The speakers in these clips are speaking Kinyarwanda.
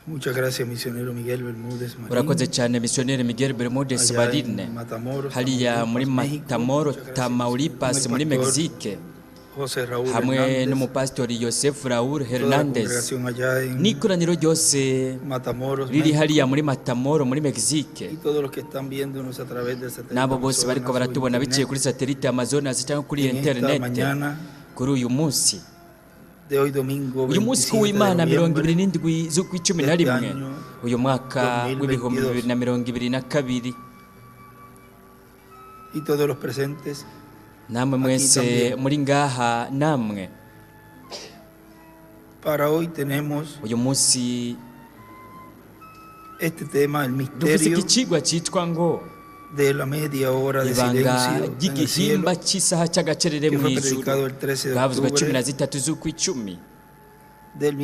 Muchas gracias, misionero Miguel Bermúdez Marín. urakoze cyane misiyoneri Miguel Bermúdez Allá Marín en Matamoros, hariya muri México. Matamoros, Muchas gracias, Tamaulipas con el muri pastor Mexique José Raúl hamwe Hernández, n'umupasitori Joseph Raúl toda la Hernandez congregación allá en n'ikoraniro ryose Matamoros, riri México, hariya muri Matamoro muri y Mexique todos los que están viéndonos a través del satélite n'abo bose bariko Amazonas o baratubona biciye internet. kuri satelite Amazonas cyangwa kuri En esta internet mañana kuri uyu munsi de hoy domingo uyu munsi 27 de w'Imana noviembre 27 z'ukwicumi na rimwe uyu mwaka w'ibihumbi 2022 y todos los presentes. namwe mwese muri ngaha namwe Para hoy tenemos uyu munsi este tema, el dufite misterio ikigwa cyitwa ngo de la media hora de ibanga silencio en el cielo, ry'igihimba cy'isaha cy'agacerere que mu fue ijuru predicado el 13 de bwavuzwe octubre 13 z'ukwicumi del mu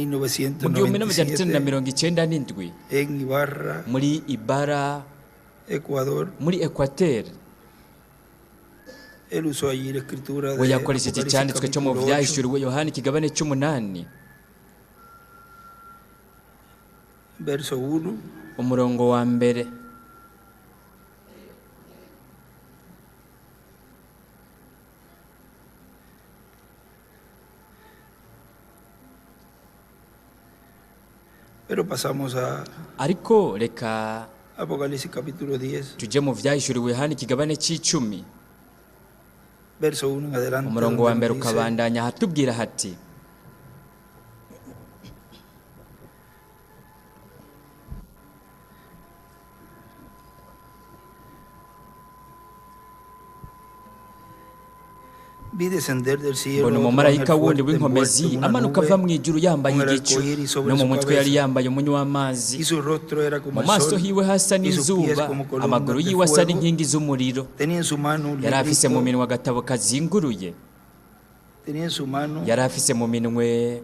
gihumbi 1997 1997 en Ibarra, muri Ibarra Ecuador. muri Equateur Él usó allí la escritura we de yakoresheje Apocalipsis icyanditswe cyo mu capítulo 8, byahishuriwe Yohana ikigabane cy'umunani verso 1, umurongo wa mbere pero pasamos a ariko reka Apocalipsis capítulo 10, tujye mu byahishuriwe Yohana ikigabane cy'icumi verso 1 en adelante, umurongo wa donde mbere dice: ukabandanya hatubwira hati vi descender del cielo mbona otro umumarayika ángel wundi fuerte w'inkomezi envuelto en una amanuka ava nube, mu ijuru yambaye con el igicu arcoíris sobre no mu su mutwe yari cabeza, yambaye umunyu w'amazi y su rostro era como mu el maso sol, hiwe hasa y sus pies n'izuba como columnas amaguru de yiwe asa fuego. n'inkingi z'umuriro Tenía en su mano un yari afise mu librito, minwe agatabo kazinguruye tenía en su mano yari afise mu minwe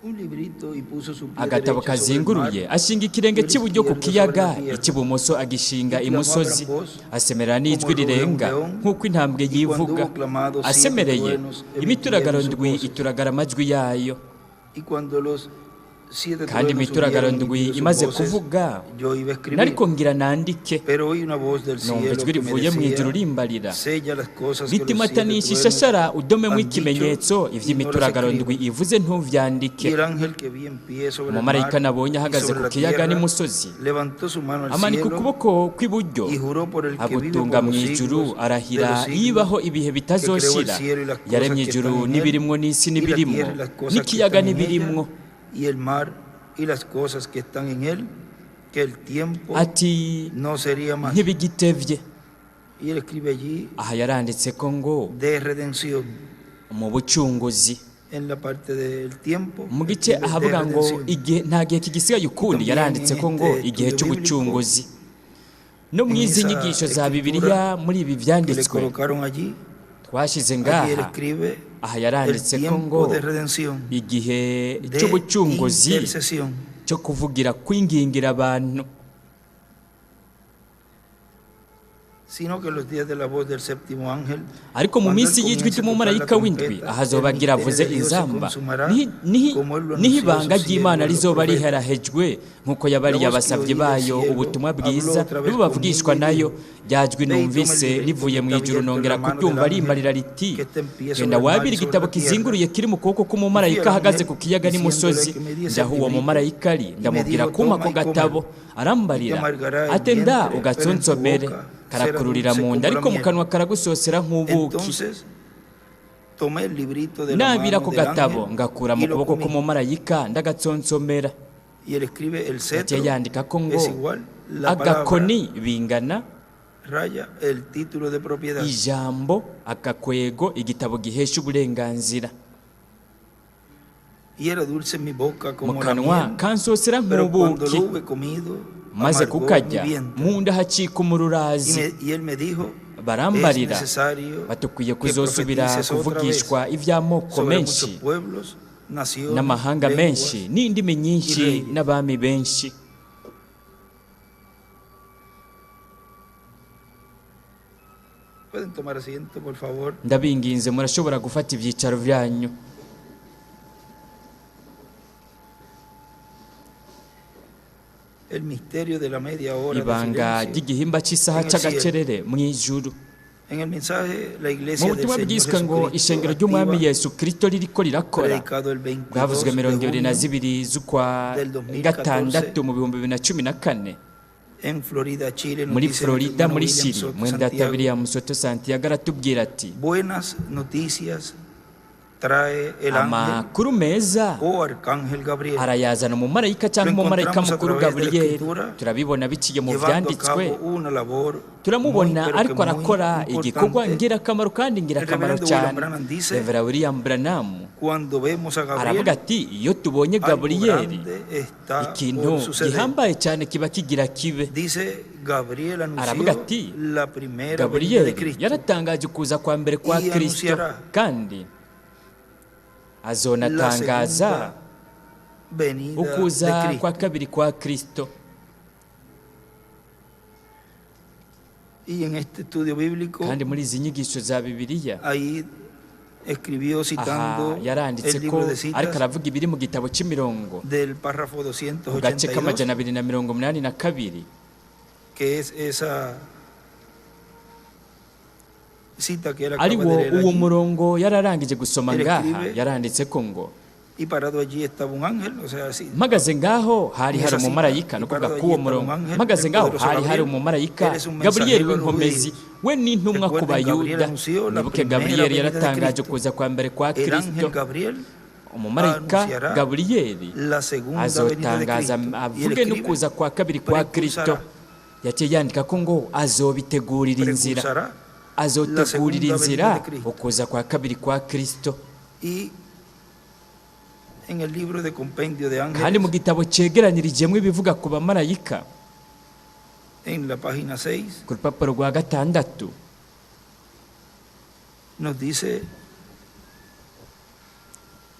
un librito y puso su pie agatabo derecho sobre el kazinguruye mar, ashinga ikirenge cy'iburyo ku kiyaga icy'ibumoso agishinga imusozi asemerera n'ijwi rirenga nk'uko intambwe yivuga asemereye imituragaro ndwi ituragara amajwi yayo y cuando los 7 kandi truenos imituragaro hubieron ndwi emitido sus imaze voces, kuvuga yo iba a escribir, nariko ngira nandike pero oí una voz del numva cielo ijwi que me rivuye mu ijuru decía: rimbarira sella las cosas que los 7 ritimatanisha truenos ishashara udomemo han ikimenyetso dicho, y no las ivy'imituragaro escribas. ndwi ivuze Y ntuvyandike el ángel que vi en pie sobre el umumarayika mar nabonye y ahagaze sobre ku la kiyaga tierra, n'imusozi levantó su mano al amanika cielo ukuboko kw'iburyo y juró por el que vive agutunga por mu los ijuru siglos de arahira los siglos, yibaho ibihe que creó el bitazoshira cielo y las cosas yaremye que ijuru están en él, n'ibirimwo n'isi y la n'ibirimwo tierra y las cosas que n'ikiyaga están en n'ibirimwo ella, y el mar y las cosas que están en él, que el tiempo ati no sería más. ntibigitevye Y él escribe allí aha yaranditse ko ngo de redención mu bucunguzi en la parte del tiempo. mu gice escribe de ahavuga ngo redención. igihe nta gihe kigisigaye ukundi yaranditse ko ngo igihe cy'ubucunguzi no mu izi nyigisho za Bibiliya muri ibi Que le byanditswe colocaron allí, twashize allí él ngaha escribe aha el yaranditse ko ngo tiempo de redención, igihe de cy'ubucunguzi intercesión. cyo kuvugira kwingingira abantu Sino que los días de la voz del séptimo ángel, ariko mu cuando minsi él y'ijwi comience a ry'umumarayika tocar la w'indwi trompeta, ahazobagira el avuze misterio de Dios se inzamba consumará, como él lo niho anunció a ibanga sus ry'Imana siervos, los rizoba profetas. riherahejwe nk'uko yabariye abasabyi bayo ubutumwa bwiza nibo bavugishwa nayo ryajwi numvise rivuye mu ijuru nongera kuryumva rimbarira riti genda wabira igitabo kizinguruye kiri mu kuboko k'umumarayika ahagaze ku kiyaga n'imusozi ndaho uwo mumarayika ari ndamubwira kuma ako gatabo arambarira ate nda ugatsonsomere karakururira mu nda ariko mu kanwa karagusosera nk'ubuki Entonces tomé el librito de la nabira mano ku del gatabo ángel ngakura y mu lo kuboko comí. k'umumarayika ndagatsonsomera Y él escribe el cetro, yagiye yandika ko ngo es igual la palabra, agakoni bingana raya el título de propiedad. ijambo agakwego igitabo gihesha uburenganzira Y era dulce en mi boca mu como la kanwa miel, kansosera pero cuando nk'ubuki lo hube comido, maze amargó mi kukarya vientre. mu nda hacika umururazi Y él me dijo: barambarira es necesario batukwiye que kuzosubira profetices otra kuvugishwa vez iby'amoko sobre menshi muchos pueblos, naciones, n'amahanga lenguas. menshi n'indimi nyinshi reyes. n'abami benshi Pueden tomar asiento, por favor. ndabinginze murashobora gufata ibyicaro byanyu. El misterio de la media hora de Ibanga silencio. ry'igihimba cy'isaha En el cielo. cy'agacerere mu ijuru. En el mensaje, la Mu iglesia del butumwa Señor bwiswe ngo Jesucristo ishengero ry'umwami activa, Yesu Kristo ririko rirakora, predicado el 22 bwavuzwe de 22 z'ukwa del 2014 gatandatu mu 2014 en Florida, Chile, nos muri dice el Florida hermano muri William Chile. Soto Mwenda Santiago. William Soto Santiago aratubwira ati Buenas noticias trae el ángel amakuru meza o arcángel Gabriel, arayazana umumarayika cyangwa Lo umumarayika encontramos a mukuru través de la Gaburiyeli. Escritura, Turabibona biciye mu llevando a byanditswe, cabo una labor turamubona muy, pero ariko que muy arakora igikorwa importante. ngirakamaro kandi ngirakamaro El reverendo William cyane. Branham dice, Revera William Branham Cuando vemos a aravuga Gabriel, ati iyo tubonye algo Gaburiyeli grande está ikintu por suceder. gihambaye cyane kiba kigira kibe. Dice Gabriel Aravuga anunció ati la primera venida de Gaburiyeli Cristo yaratangaje ukuza kwa mbere kwa Y Kristo anunciará kandi la azonatangaza segunda venida de ukuza Cristo. kwa kabiri kwa Kristo. Y en este estudio bíblico, Kandi muri izi nyigisho za Bibiliya ahí escribió aha citando yaranditse el ko libro de ariko citas aravuga ibiri mu gitabo cy'imirongo del párrafo ku gace 282, k'amajana 282 que es esa cita que él ari acaba wo de leer uwo allí. murongo yararangije gusoma Él ngaha escribe, yaranditse ko ngo Y parado allí estaba un ángel, o sea, así. mpagaze ngaho hari hari Esa cita, umumarayika no kuvuga iparado k'uwo allí murongo estaba un ángel, mpagaze el ngaho poderoso hari hari Gabriel. umumarayika Él es un Gaburiyeli mensajero de los w'inkomezi judíos. we ni intumwa ku Recuerden, Gabriel bayuda. anunció la Nibuke primera Gaburiyeli venida de yaratangaje Cristo. kuza kwa mbere kwa El Kristo. ángel Gabriel Umumarayika anunciará Gaburiyeli la segunda venida de azotangaza Cristo. Y él avuge escribe, n'ukuza kwa kabiri kwa Kristo. precursará, Yaciye yandika ko ngo azobitegurira inzira, precursará azotegurira la segunda inzira venida de Cristo. ukuza kwa kabiri kwa Kristo. y en el libro de compendio de Kandi mu ángeles, gitabo cegeranyirijemwe ibivuga ku bamarayika en la página 6, ku rupapuro rwa 6 nos dice,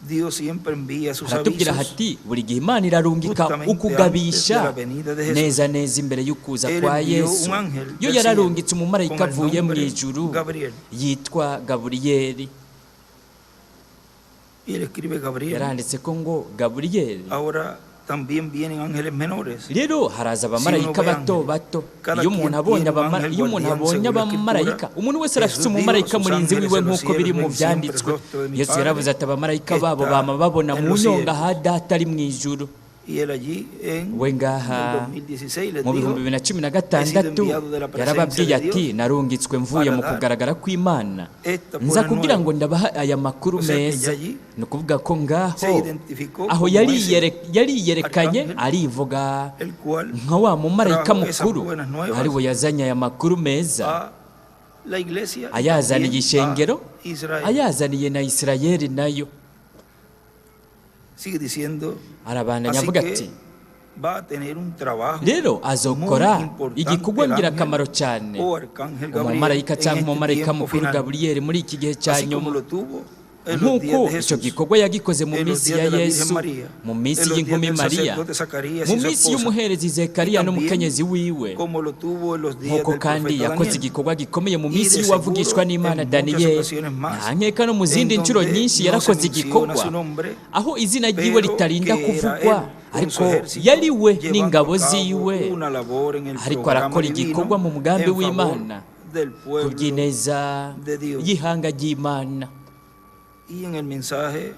Dios siempre envía sus haratubwira avisos hati buri gihe Imana irarungika justamente ukugabisha antes de la venida de Jesús. neza neza imbere y'ukuza Él kwa envió Yesu. un ángel Yo del yararungitse cielo umumarayika con el avuye mu nombre ijuru Gabriel. yitwa Gaburiyeli. Y él escribe Gabriel. Yaranditse ko ngo Gaburiyeli. Ahora también vienen ángeles menores. Rero haraza abamarayika bato bato. Iyo umuntu abonye abamarayika, umuntu wese arafite umumarayika murinzi wiwe nk'uko biri mu byanditswe. Yesu yaravuze ati abamarayika babo bama babona mu nyonga ha data ari mu ijuru. Y él allí en We el ngaha 2016 les mu dijo, 2016 yarababwiye ati narungitswe mvuye mu kugaragara kw'Imana, nza kugira ngo ndabaha aya makuru meza. Ni ukuvuga ko ngaho se identificó aho como yariyerekanye arcángel, arivuga el cual nka wa mumarayika trajo esas mukuru buenas nuevas ari we yazanye aya makuru meza, a la iglesia y ayazaniye también ishengero, a Israel. ayazaniye na Isirayeli nayo. Sigue diciendo, Arabandanya así avuga que ati va a tener un trabajo rero azokora muy importante igikorwa el ngirakamaro ángel cyane o arcángel Gabriel umumarayika en cyangwa este umumarayika tiempo mukuru final, Gaburiyeli muri iki gihe cya así como nyuma, lo tuvo en los días nk'uko de icyo Jesús, gikorwa yagikoze mu en los minsi días ya de la Yesu, Virgen María, mu minsi en los días y'inkumi del Mariya, sacerdote Zacarías mu y su minsi esposa, y'umuherezi y Zekariya también n'umukenyezi wiwe, como lo tuvo en los días nk'uko del kandi profeta yakoze Daniel. igikorwa gikomeye mu Y minsi de y'uwavugishwa seguro n'Imana en muchas Daniyeli. ocasiones más, Nta nkeka no mu zindi en nshuro donde nyinshi no yarakoze se menciona igikorwa su nombre, aho izina ryiwe pero ritarinda que era kuvugwa, él con ariko su ejército yari we llevando n'ingabo a cabo ziwe, una labor en el ariko programa arakora divino igikorwa mu mugambi en favor w'Imana del ku pueblo bw'ineza de Dios. y'ihanga ry'Imana. Y en el mensaje,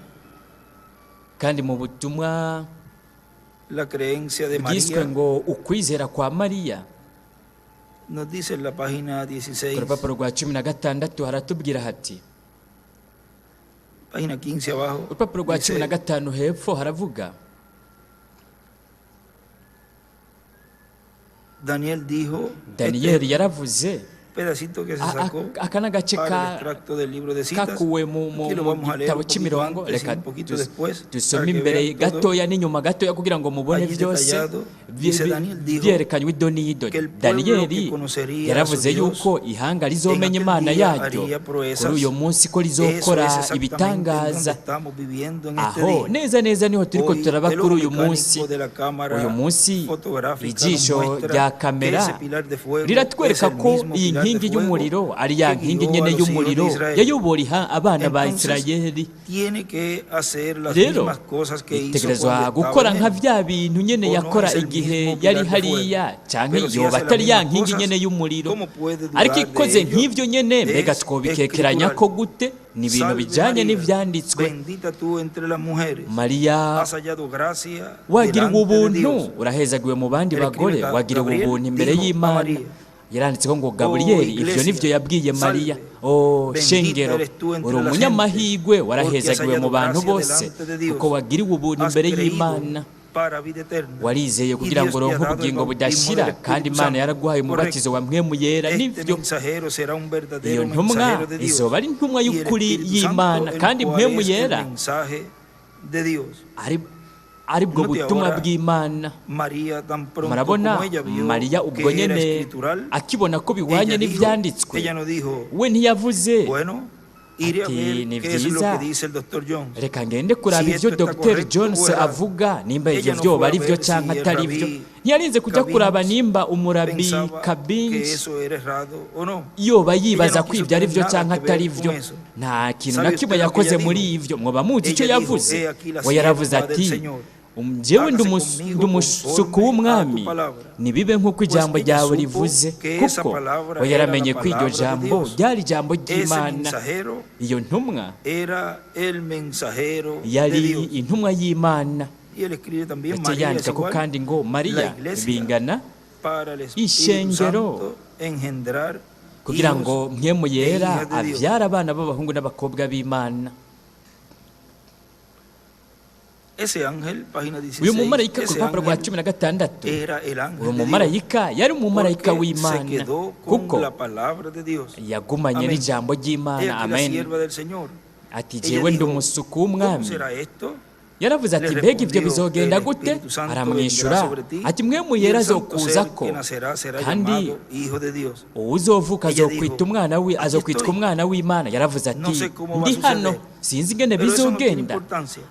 Kandi mu butumwa la creencia de bwiswe María, ngo ukwizera kwa Mariya, nos dice en la página ku 16, rupapuro rwa 16 haratubwira hati, página 15 abajo, urupapuro rwa dice, 15 hepfo haravuga, Daniel dijo, Daniyeli yaravuze, pedacito que se sacó aka n'agace para el extracto del libro de citas. kakuwe mu Aquí lo vamos a leer gitabo un poquito cy'imirongo. antes y Reka un poquito después, dusome para que imbere vean todo. gatoya n'inyuma gatoya kugira ngo mubone Allí byose detallado, dice Daniel dijo byerekanywe ido n'ido. que el pueblo Daniyeli que conocería yaravuze a su Dios yuko ihanga rizomenya en aquel Imana día yaryo haría proezas. kuri uyu munsi ko Eso rizokora es exactamente ibitangaza. donde estamos viviendo en este Aho día. neza neza niho turiko Hoy, turaba el kuri ojo uyu munsi. mecánico de la cámara Uyu munsi fotográfica ijisho nos muestra rya que kamera ese pilar de fuego riratwereka es el ko mismo iyi pilar nkingi y'umuriro ari ya nkingi nyene y'umuriro yayobora abana ba Isirayeli. Rero itegerezwa gukora nka vya bintu nyene yakora igihe yari hariya, canke yoba atari ya nkingi nyene y'umuriro, ariko ikoze nk'ivyo nyene, mbega twobikekeranya ko gute? Ni ibintu bijanye n'ivyanditswe. Mariya wagiriwe ubuntu, urahezagiwe mu bandi bagore, wagiriwe ubuntu imbere y'Imana. Yaranditseho ngo Gaburiyeli ivyo nivyo yabwiye Mariya. Shengero, uri umunyamahigwe, warahezagiwe mu bantu bose, kuko wagiriwe ubuntu imbere y'Imana. Warizeye kugira ngo uronke ubugingo budashira, kandi Imana yaraguhaye umubatizo wa Mpwemu Yera. Nivyo, iyo ntumwa izoba ari intumwa y'ukuri y'Imana, kandi Mpwemu Yera ari bwo butumwa bw'Imana. Murabona, Mariya ubwo nyene akibona ko bihwanye n'ivyanditswe, we ntiyavuze ati ni vyiza, reka ngende kuraba ivyo Dr. Jones avuga, nimba ivyo vyoba ari vyo canke atari vyo. Ntiyarinze kuja kuraba nimba umurabi Kabinji yoba yibaza ko ivyo ari vyo canke atari vyo. Nta kintu na kimwe yakoze muri ivyo. Mwoba muzi ico yavuze? We yaravuze ati, jewe ndi umusuku w'umwami, nibibe nk'uko ijambo ryawe rivuze. Kuko we yaramenye ko iryo jambo ryari ijambo ry'Imana. Iyo ntumwa yari intumwa y'Imana. Yaciye yandika ko kandi ngo Mariya bingana ishengero, kugira ngo Mpwemu Yera avyara abana b'abahungu n'abakobwa b'Imana. Uyu mumarayika ku rupapuro rwa 16, uyu mumarayika yari umumarayika w'Imana, kuko yagumanye n'ijambo ry'Imana. Amen. Ati, jewe ndi umusuku w'umwami. Yaravuze ati, mbega ivyo bizogenda gute? Aramwishura ati, Mpwemu Yera azokuzako, kandi uwuzovuka azokwitwa umwana w'Imana. Yaravuze ati, ndi hano, sinzi ingene bizogenda,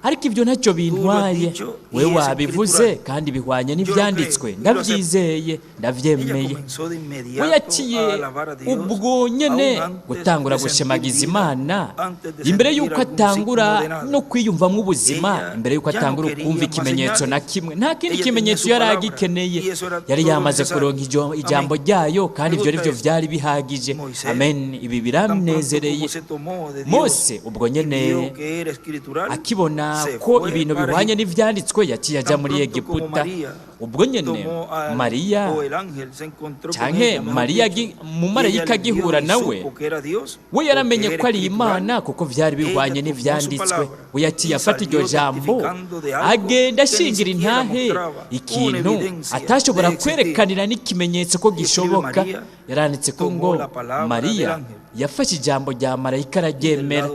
ariko ivyo ntacyo bintwaye. We wabivuze kandi bihwanye n'ivyanditswe, ndavyizeye, ndavyemeye. We yaciye ubwo nyene gutangura gushemagiza Imana, imbere y'uko atangura no kwiyumvamwo ubuzima, imbere y'uko atangura kumva ikimenyetso na kimwe. Nta kindi kimenyetso yari agikeneye, yari yamaze kuronka ijambo ryayo, kandi ivyo arivyo vyari bihagije. Amen. Ibi biramnezereye. Mose ubwo nyene akibona ko ibintu bihwanye n'ivyanditswe, yaciye aja muri Egiputa. Ubwo nyene Mariya canke Mariya umumarayika agihura nawe, we yaramenye ko ari Imana, kuko vyari bihwanye n'ivyanditswe. We yaciye afata iryo jambo agenda ashingira intahe ikintu atashobora kwerekanira n'ikimenyetso ko gishoboka. Yaranditse ko ngo Mariya yafashe ijambo rya marayika araryemera.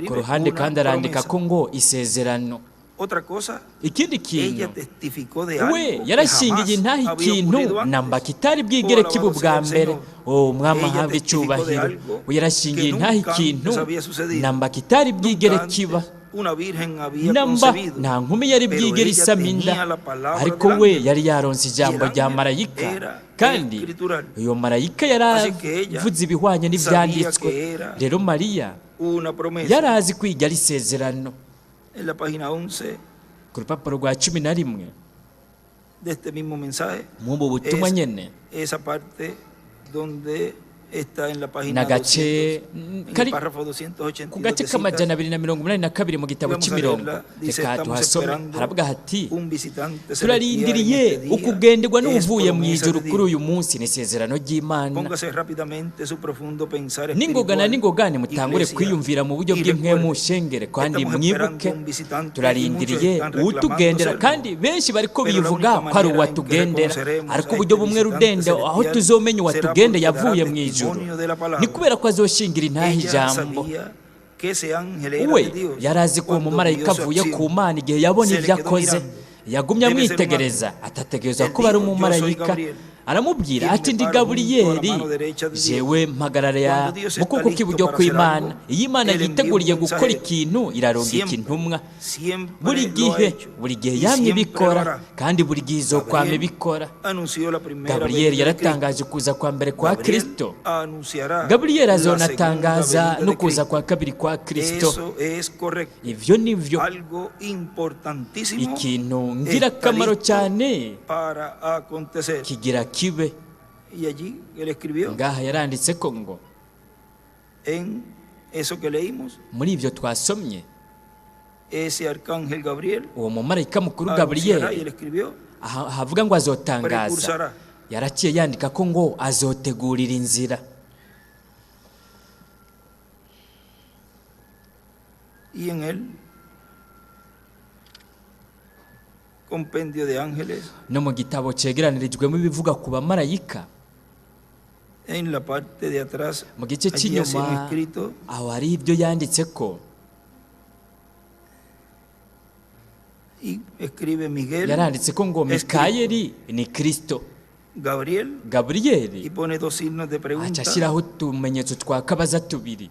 Ku ruhande kandi arandika ko ngo isezerano. Ikindi kintu, we yarashingiye intahe ikintu namba kitari bwigere kiba ubwa mbere. Umwami ahabwa icubahiro. We yarashingiye intahe ikintu namba kitari bwigere kiba. Namba nta nkumi yari bwigere isama inda, ariko we yari yaronse ijambo rya marayika, kandi uyo marayika yaravuze ibihwanye n'ivyanditswe. Rero Mariya yarazi kwiga ari isezerano. Ku rupapuro rwa 11 mu butumwa nyene, n'agace kari ku gace k'amajana 282 mu gitabo cy'imirongo. Reka tuhasome. Haravuga hati, turarindiriye ukugenderwa n'uvuye mu ijuru kuri uyu munsi, n'isezerano ry'Imana. N'ingogane mutangure kwiyumvira mu buryo bw'impwemu shengere, kandi mwibuke turarindiriye utugendera, kandi benshi bariko bivuga ko ari uwatugendera, ariko uburyo bumwe rudende aho tuzomenya uwatugende yavuye mu ijuru ni kubera ko azoshingira intahe ijambo. We yarazi ko umumarayika avuye ku Mana. Igihe yabona ibyo akoze, yagumye amwitegereza, atategereza ko ari umumarayika. aramubwira ati ndi Gaburiyeli jewe mpagarara mu kuboko kw'iburyo kw'Imana. iyo Imana yiteguriye gukora ikintu irarungika intumwa buri gihe yamye ibikora kandi buri gihe izokwama ibikora. Gaburiyeli yaratangaje kuza kwa mbere kwa Kristo. Gaburiyeli azonatangaza no kuza kwa kabiri kwa Kristo. Ivyo nivyo ikintu ngirakamaro cyane kigira kibe. Ngaha yaranditse ko ngo muri ivyo twasomye uwo mumarayika mukuru Gaburiyeli havuga ngo azotangaza, yaraciye yandika ko ngo azotegurira inzira. Y en el compendio de ángeles, no mu gitabo cegeranirijwemo ibivuga ku bamarayika, en la parte de atrás, mu gice cy'inyuma aho hari ibyo yanditse ko. Y escribe Miguel, yaranditse ko ngo Mikayeli ni Kristo, Gaburiyeli, y pone dos signos de pregunta. aca ashyiraho utumenyetso twakabaza tubiri.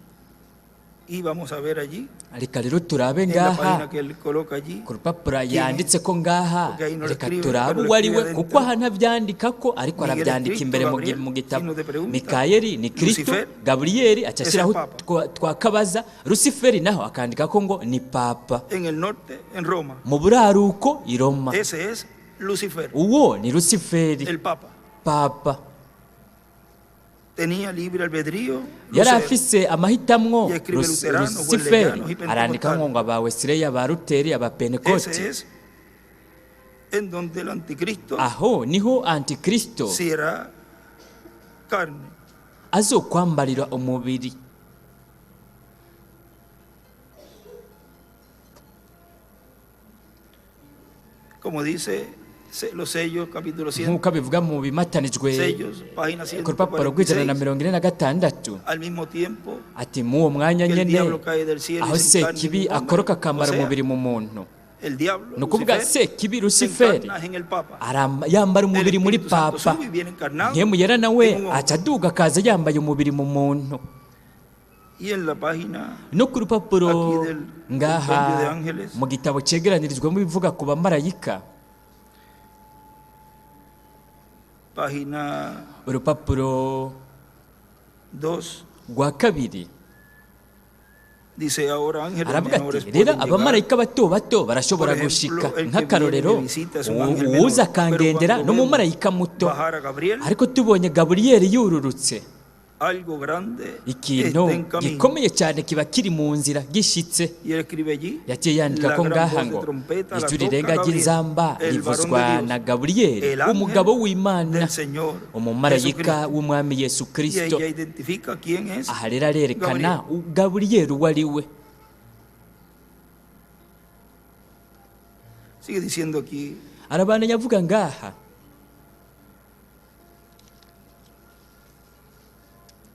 Y vamos a ver allí, reka rero turabe en la ngaha página que él coloca allí, ku rupapuro yanditse ko ngaha, Porque ahí no lo reka escribe, turabe pero lo uwo ari we, escribe kuko adentro. aha ntabyandika ko ariko Miguel arabyandika es imbere Cristo, mu Gabriel, gitabo. signo de pregunta. Mikayeli ni Kristo, Lucifer, Gaburiyeli aca ese ashyiraho Papa. twakabaza. Rusiferi naho akandika ko ngo ni Papa. en el norte, en Roma. mu buraruko i Roma, Ese es Lucifer, uwo ni Rusiferi, el Papa. Papa. Tenía libre albedrío. yari Lucero. afise amahitamwo. Y escribe luteranos, Rusiferi wesleyanos y arandika pentecostales. ngo aba Wesleya, aba Luteri, aba Ese Pentekoste. es en donde el anticristo aho niho Antikristo será carne. azokwambarira umubiri. Como dice los sellos, capítulo 100, nk'uko abivuga mu bimatanijwe sellos, página ku rupapuro rw'ijana na 146. mirongo ine na gatandatu. Al mismo tiempo ati mu uwo mwanya que el nyene diablo cae del cielo aho y se encarna Sekibi en un hombre, akoroka akambara o sea, umubiri mu muntu, el diablo, ni ukuvuga Lucifer, Sekibi se Rusiferi encarna en el Papa. yambara umubiri El muri Espíritu Santo Papa. sube y viene encarnado Mpemu yera nawe en un hombre. aca aduga akaza yambaye umubiri mu muntu. Y en la página no ku rupapuro Aquí del ngaha Compendio de Ángeles. mu gitabo cegeranirijwemo ibivuga ku bamarayika, página urupapuro 2 rwa kabiri dice ahora ángeles aravuga menores ati rero pueden llegar. abamarayika bato bato barashobora Por ejemplo, gushika. el que nk'akarorero viene de visita es un ángel menor. uwuza akangendera Pero no cuando mumarayika muto, bajar a Gabriel, ariko tubonye Gaburiyeli yururutse, algo grande ikintu está en camino. gikomeye cyane kiba kiri mu nzira gishitse. Y él escribe allí, yaciye yandika la ko gran ngaha voz de ngo trompeta la ijwi toca rirenga Gabriel, ry'inzamba el varón rivuzwa de Dios, na Gaburiyeli, el ángel umugabo w'Imana, del Señor umumarayika Jesucristo. w'umwami Yesu Y Kristo. ella identifica quién es. aha rero arerekana Gaburiyeli uwo ari we. Sigue diciendo aquí, arabandanya avuga ngaha,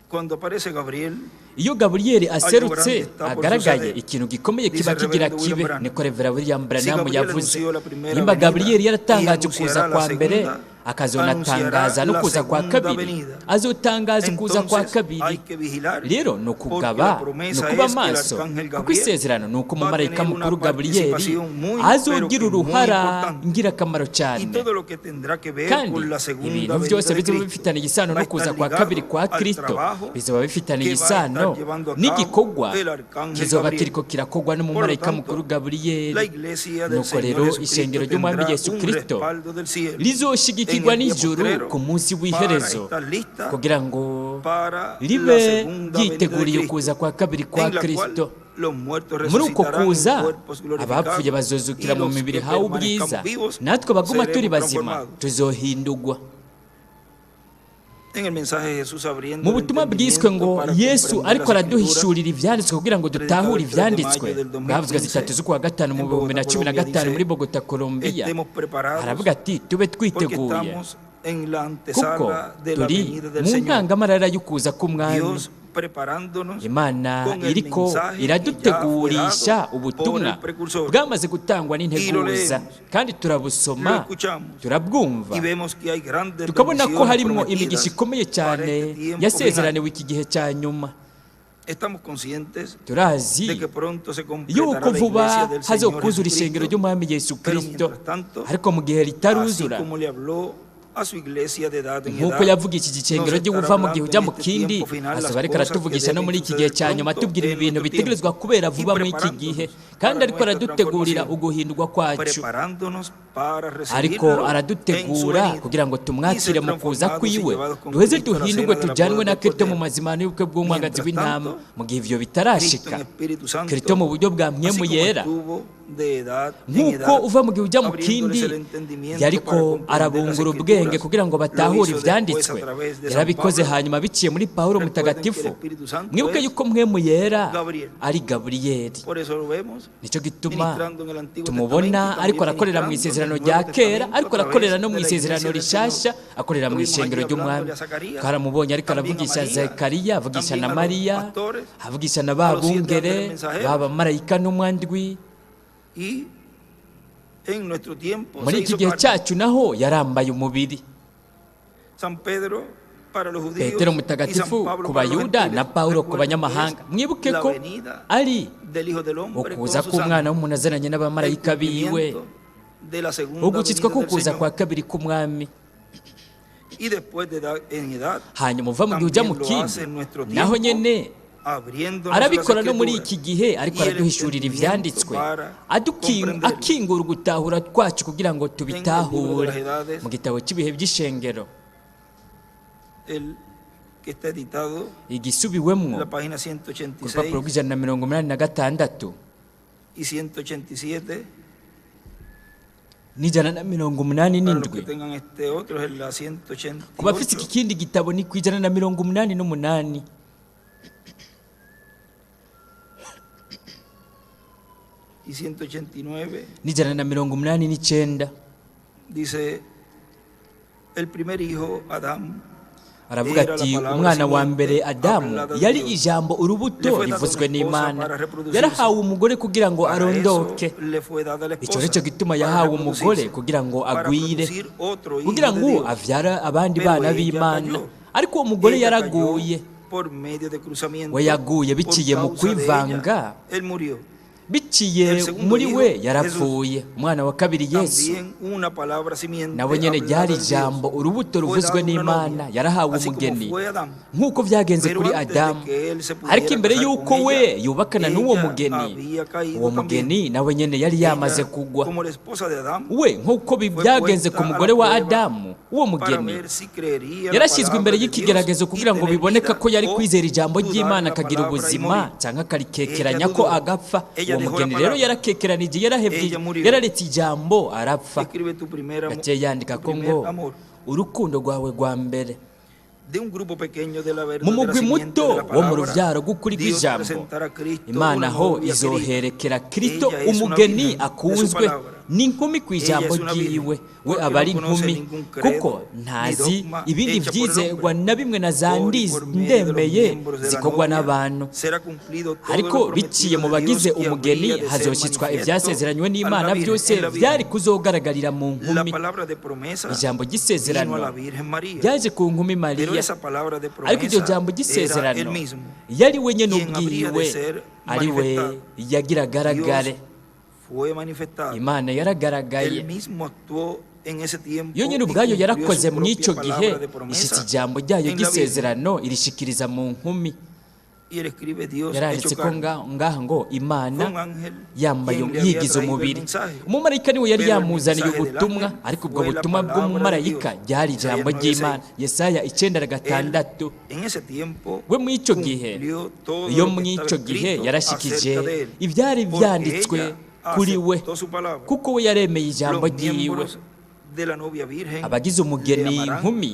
cuando aparece Gabriel, iyo Gaburiyeli aserutse grande está por agaragaye, suceder. ikintu gikomeye Dice kiba kigira Reverendo William kibe. Branham. niko Revera William Si Branham Gabriel yavuze. anunció la primera nimba venida Gaburiyeli yaratangaje y ukuza anunciará kwa la mbere, segunda, akazonatangaza no anunciará kuza la kwa segunda kabiri, venida. azotangaza ukuza kwa Entonces, hay kabiri. que vigilar, rero ni porque ukugaba, la ni promesa ukuba es que el maso, arcángel kuko Gabriel isezerano ni uko va a umumarayika tener una mukuru Gaburiyeli participación muy, azogira pero que muy uruhara importante. ngirakamaro y cyane, todo lo que tendrá que ver kandi con la segunda ibintu venida byose de bizaba Cristo bifitanye isano va a no kuza estar kwa ligado kabiri kwa al Kristo, trabajo bizaba bifitanye que va a estar isano llevando a cabo n'igikorwa el arcángel kizoba Gabriel. kiriko kirakorwa Por lo n'umumarayika tanto, mukuru la Gaburiyeli. iglesia del nuko Señor rero Jesucristo ishengero ry'umwami tendrá Yesu un Kristo respaldo del cielo rizoshigikirwa en el día n'ijuru postrero ku munsi para w'iherezo, estar lista kugira ngo para la ribe segunda venida de ryiteguriye Cristo, kuza kwa kabiri kwa en la cual Kristo. los muertos muri uko resucitarán en kuza cuerpos glorificados, abapfuye bazozukira y mu los mibiri que hawe permanezcan ubwiza, vivos natwe baguma turi seremos bazima transformados. tuzohindurwa. En el mensaje de Jesús abriendo mu el butumwa bwiswe entendimiento ngo para Yesu comprender ariko las Escrituras, araduhishurira ibyanditswe kugira ngo dutahure ibyanditswe, bwavuzwe 3 z'ukwa gatanu mu 2015 muri Bogota, Colombia. estemos preparados aravuga ati tube porque twiteguye estamos en la kuko antesala de la turi venida del mu Señor. ntangamarara y'ukuza k'umwami. Dios preparándonos imana con el iriko mensaje que ya fue iradutegurisha dado por ubutumwa el precursor. bwamaze gutangwa n'integuza kandi Lo turabusoma escuchamos turabwumva y vemos que hay grandes tukabona ko bendiciones harimo prometidas imigisha ikomeye para cyane este tiempo yasezeraniwe final. iki gihe cya nyuma Estamos conscientes turazi de que pronto se completará yuko la vuba iglesia del Señor hazokuzura ishengero Jesucristo, ry'umwami yesu pero kirisito mientras tanto, ariko mu gihe así ritaruzura como le habló a su iglesia de edad en nk'uko edad, yavugishije ishengero nos ryo estará uva mu hablando gihe en ujya mu este kindi tiempo final las azoba ariko cosas aratuvugisha que no muri deben iki gihe suceder cya nyuma pronto atubwira en ibintu nuestro bitegerezwa tiempo kubera y vuba muri iki preparándonos gihe para kandi ariko nuestra aradutegurira transformación, uguhindurwa kwacu preparándonos para ariko recibirlo en su aradutegura venida kugira ngo y ser tumwakire mu kuza transformados y kwiwe llevados con duheze Cristo a la duhindurwe cena de la tujyanwe boda na del kristo mu Cordero. mazimano y'ubukwe bw'umwagazi Mientras w'intama tanto, mu gihe ivyo Cristo bitarashika en Espíritu Santo, kristo mu buryo bwa así mpwemu como yera estuvo de edad en nk'uko edad, uva mu gihe ujya mu abriéndoles kindi el entendimiento yariko para comprender arabungura las ubwenge Escrituras, kugira ngo lo batahure hizo ivyanditswe después a través de San yarabikoze Pablo. hanyuma biciye muri pawulo Recuerden que el mutagatifu Espíritu Santo mwibuke es yuko mpwemu yera Gabriel. ari gaburiyeli Por eso lo vemos nicyo gituma ministrando en el Antiguo tumubona Testamento, ariko también arakorera mu ministrando isezerano en el rya Nuevo kera Testamento ariko a través arakorera no mu de la isezerano iglesia del rishasha Señor. akorera mu Lo vimos ishengero allí ry'umwami hablándole a Zacarías, twaramubonye ariko también a aravugisha María, zakariya avugisha también na a los mariya pastores, avugisha na a los 7 babungere ángeles mensajeros. babamarayika n'umwandwi y en nuestro tiempo muri se iki hizo gihe carne. cyacu naho yarambaye umubiri San Pedro para los judíos petero y San mutagatifu Pablo ku para los bayuda gentiles. na pawulo ku Recuerden que banyamahanga es mwibuke la ko venida ari del Hijo del Hombre con ukuza sus k'umwana ángeles, w'umuntu azananye el n'abamarayika biwe cumplimiento de la segunda ugukitswa venida del k'ukuza Señor. kwa kabiri k'umwami Y después de edad en edad, hanyuma uva mu gihe ujya mu también lo hace kindi en nuestro naho tiempo, nyene abriéndonos arabikora las no muri Escrituras iki gihe ariko y el araduhishurira entendimiento ivyanditswe para comprenderlo. akingura ugutahura kwacu kugira ngo En el libro de tubitahure las edades, mu gitabo cy'ibihe by'ishengero el que está editado en igisubiwemwo la página ku rupapuro 186 rw'ijana na mirongo umunani na gatandatu y 187. n'ijana na mirongo umunani Para los que n'indwi tengan este otro es la ku bafite iki 188 kindi gitabo ni ku ijana na mirongo umunani n'umunani y 189. n'ijana na mirongo umunani n'icyenda Dice, el primer hijo, Adán, aravuga ati umwana wa mbere adamu yari ijambo urubuto Le fue dado rivuzwe una esposa n'imana para reproducirse. yarahawe umugore kugira ngo para arondoke eso le fue dada la icyo esposa, nicyo gituma para yahawe reproducirse, umugore kugira ngo para agwire producir otro hijo kugira de ngo Dios. avyara abandi Pero bana ella b'imana cayó. ariko uwo mugore Ella yaraguye cayó por medio de cruzamiento, we yaguye por biciye mu causa de kwivanga ella, él murió. biciye El segundo muri we hijo, yarapfuye umwana wa kabiri yesu También una palabra simiente nawe nyene hablada ryari de Dios. ijambo urubuto Fue ruvuzwe dada una n'imana novia, yarahawe así como umugeni fue Adán. nk'uko byagenze Pero kuri antes de adamu que él se pudiera ariko imbere casar y'uko con we ella, yubakana n'uwo ella mugeni había caído uwo también. mugeni nawe nyene yari Ella, yamaze kugwa como la esposa de Adán, we nk'uko byagenze ku mugore wa adamu uwo mugeni yarashyizwe imbere y'ikigeragezo kugira ngo biboneke ko yari kwizera ijambo ry'imana akagira ubuzima cyangwa akarikekeranya ko agapfa uwo mugeni rero yarakekeranije yararetse ijambo arapfa gaciye yandika ko ngo urukundo rwawe rwa mbere mu mugwi muto wo mu rubyaro rw'ukuri rw'ijambo imana ho izoherekera kristo umugeni akunzwe n'inkumi ku ijambo ryiwe we aba ari inkumi kuko ntazi ibindi byizerwa na bimwe na za ndemeye zikorwa n'abantu ariko biciye mu bagize umugeni hazoshyitswa ibyasezeranywe n'imana byose byari kuzogaragarira mu nkumi ijambo ry'isezerano ryaje ku nkumi mariya ariko iryo jambo ry'isezerano yari we nyine ubwiwe ari we yagira agaragare imana yaragaragaye yo nyine ubwayo yarakoze mu icyo gihe ishyitsa ijambo ryayo ry'isezerano irishikiriza mu nkumi yaranditse ko ngaha ngo imana yambaye yigize umubiri umumarayika niwe yari yamuzaniye ubutumwa ariko ubwo butumwa bw'umumarayika ryari ijambo ry'imana Yesaya 9:6 we mu icyo gihe iyo mu icyo gihe yarashikije ibyari byanditswe kuri we kuko we yaremeye ijambo ryiwe abagize umugeni inkumi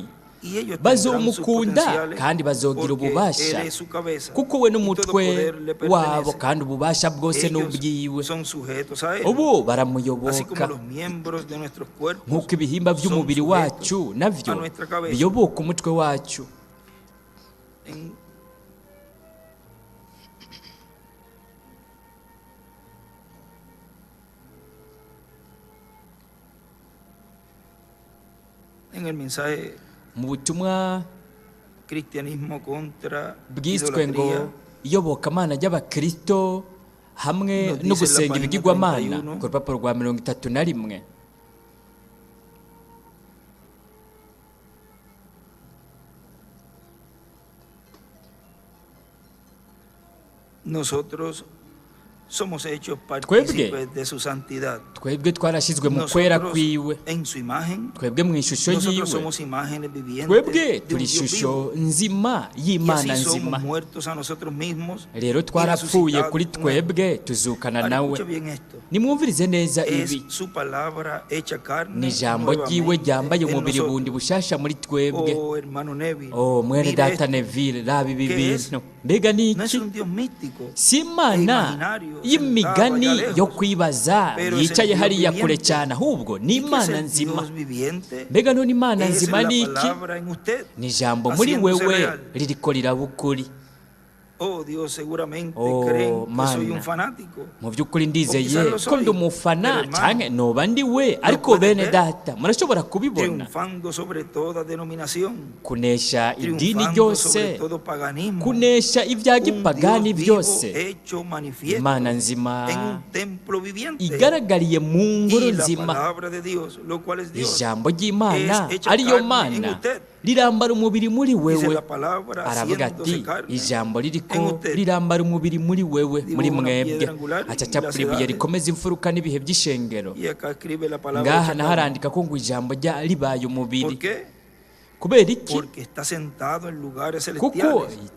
bazomukunda kandi bazogira ububasha kuko we n'umutwe wabo kandi ububasha bwose n'ubwiwe ubu baramuyoboka nk'uko ibihimba by'umubiri wacu nabyo biyoboka umutwe wacu en el mensaje mu butumwa cristianismo contra bwiswe ngo idolatría, iyobokamana ry'abakristo hamwe Nos no dice la gusenga página ibigirwamana 31. ku rupapuro rwa 31. nosotros somos hechos Twebwe partícipes de su santidad. twebwe twarashyizwe mu kwera Nosotros kwiwe, en su imagen, twebwe mu ishusho nosotros yiwe, somos imágenes vivientes twebwe de turi un Dios ishusho vivo. nzima Y y'Imana así nzima. somos muertos a nosotros mismos Rero y twarapfuye resucitados kuri con él. twebwe tuzukana Ahora, nawe. escucha bien esto. Nimwumvirize neza Es ibi, su palabra hecha carne ni ijambo ryiwe nuevamente ryambaye en umubiri nosotros. bundi bushasha muri twebwe. Oh, hermano Neville, Oh mwene mire data esto. Neville, raba ibi ¿Qué es? bintu, mbega ni No es iki? un Dios místico, Si imana imaginario, y'imigani sentado allá yo lejos, kwibaza pero es el yicaye Dios hariya viviente. kure cyane, ahubwo ni ¿Y qué es imana el nzima. Dios viviente? Mbega none imana Es nzima la ni iki? palabra en usted, Ni ijambo muri haciéndose wewe real. ririko riraba ukuri. Oh, Dios, seguramente Oh, creen que soy mana. un fanático. Mu by'ukuri ndizeye quizás lo ko soy, ndi umufana pero hermano, canke noba ndi we, ariko puede bene ver, data murashobora kubibona, Triunfando sobre toda denominación, kunesha idini triunfando sobre ryose, todo paganismo. kunesha ibya Un gipagani Dios vivo byose, hecho manifiesto imana nzima en un templo viviente. igaragariye mu ngoro Y la nzima. palabra de Dios, lo cual es Dios, Ijambo ry'Imana es hecha ariyo carne en mana usted. rirambara umubiri muri dice wewe. la palabra Aravuga haciéndose ati carne ijambo en ririko usted. rirambara umubiri muri wewe, Dibuja muri una mwebwe. piedra angular y Acacapura las ibuye edades. rikomeza imfuruka n'ibihe by'ishengero. Y acá escribe la palabra Ngaha hecha naho carne. arandika ko ngo ijambo ribaye umubiri. ¿Por qué? Kubera iki? Porque está sentado en lugares Kuko celestiales,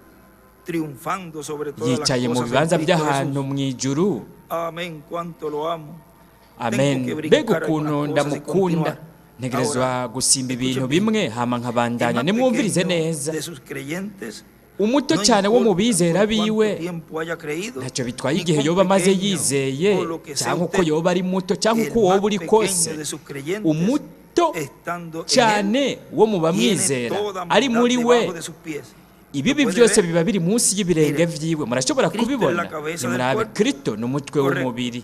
triunfando sobre todas las yicaye mu cosas bibanza en Cristo by'ahantu Jesús. mu ijuru. Amén, cuánto lo amo. Amen. Tengo que Mbega brincar ukuntu algunas cosas y ndamukunda, continuar. ntegerezwa gusimba ibintu escuchen bien. bimwe hama El nkabandanya. más Nimwumvirize pequeño neza, de sus creyentes, umuto no cyane wo mu importa bizera por cuánto biwe tiempo haya creído, ntacyo bitwaye ni igihe cuán yoba amaze pequeño yizeye o lo que sea cyangwa uko usted, yoba ari muto cyangwa el uko woba más uri pequeño kose. de sus creyentes, Umuto estando en cyane él, wo mu tiene bamwizera toda ari maldad muri we, debajo de sus pies. ibibi ¿Lo puede byose ver? biba biri munsi y'ibirenge vyiwe. Murashobora Cristo es kubibona. la cabeza del Nimurabe, cuerpo. Kristo ni umutwe Correcto. w'umubiri.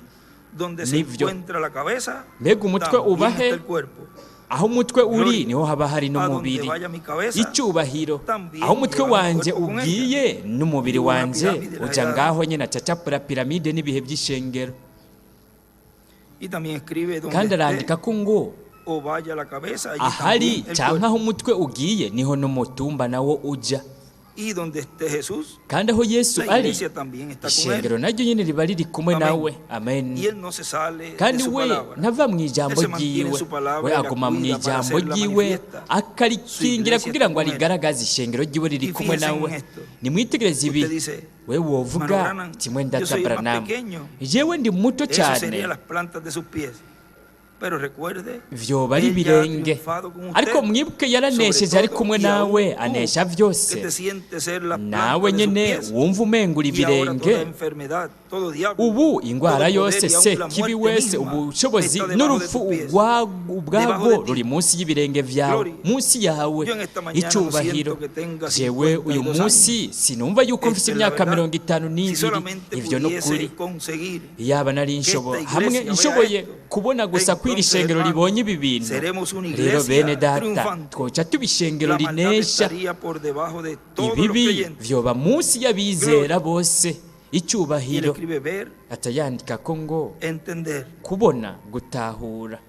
Donde se Nivyo. encuentra la cabeza, Mbega umutwe también uba está he? el cuerpo. Aho umutwe uri Gloria. niho haba hari A donde n'umubiri. vaya mi cabeza, Icyubahiro también aho umutwe lleva mi wanje cuerpo con ugiye n'umubiri Dibuja wanje pirámide la uja edad. ngaho nyine acacapura piramide n'ibihe by'ishengero. Y también escribe donde Kandi esté, arandika ko ngo o vaya la cabeza, allí ahari también el cyangwa cuerpo. aho umutwe ugiye niho n'umutumba nawo uja. Y donde esté Jesús, Kandi aho Yesu la ari, iglesia también está con ishengero él. naryo nyine riba riri kumwe Amen. nawe. Amen. Y él no se sale de Kandi su we palabra. ntava mu ijambo Él se mantiene en ryiwe, su palabra we y la aguma mu cuida para ijambo hacerla ryiwe manifiesta. akarikingira Su kugira ngo iglesia arigaragaze ishengero ryiwe riri Y kumwe fíjense en nawe. esto. Nimwitegereze ibi, Usted dice, we wovuga "Hermano Branham, kimwe yo ndata soy el más Branham, pequeño." jewe ndi muto Eso cyane, serían las plantas de sus pies. Pero recuerde, vyoba ari él ya ha ibirenge. triunfado con usted. Ariko mwibuke yaranesheje Sobre ari todo, kumwe y nawe, aún tú, anesha que byose. te sientes ser la Nawe planta de sus nyene pies. wumva umengura Y ahora toda ibirenge. enfermedad, todo diablo, Ubu indwara todo yose poder y aún se la kibi muerte wese misma ubushobozi está debajo de n'urupfu tus pies. ubwabwo Debajo de ti. ruri munsi y'ibirenge vyawe, Gloria. munsi yawe. Yo en esta mañana no Icyubahiro siento que tenga jewe uyu 52 munsi sinumva yuko mfite Esta es la imyaka verdad. 52. Si solamente Ivyo no pudiese kuri. conseguir Yaba nari que nshoboye esta hamwe iglesia nshoboye vea esto, kubona gusa kw'iri entonces, shengero hermano, ribonye ibi bintu, seremos una rero iglesia bene data triunfante. twoca tuba ishengero La maldad rinesha. estaría por debajo de todos los Ibibi creyentes. vyoba munsi y'abizera bose. Y él Icyubahiro escribe ver, atayandika ko ngo entender. kubona, gutahura.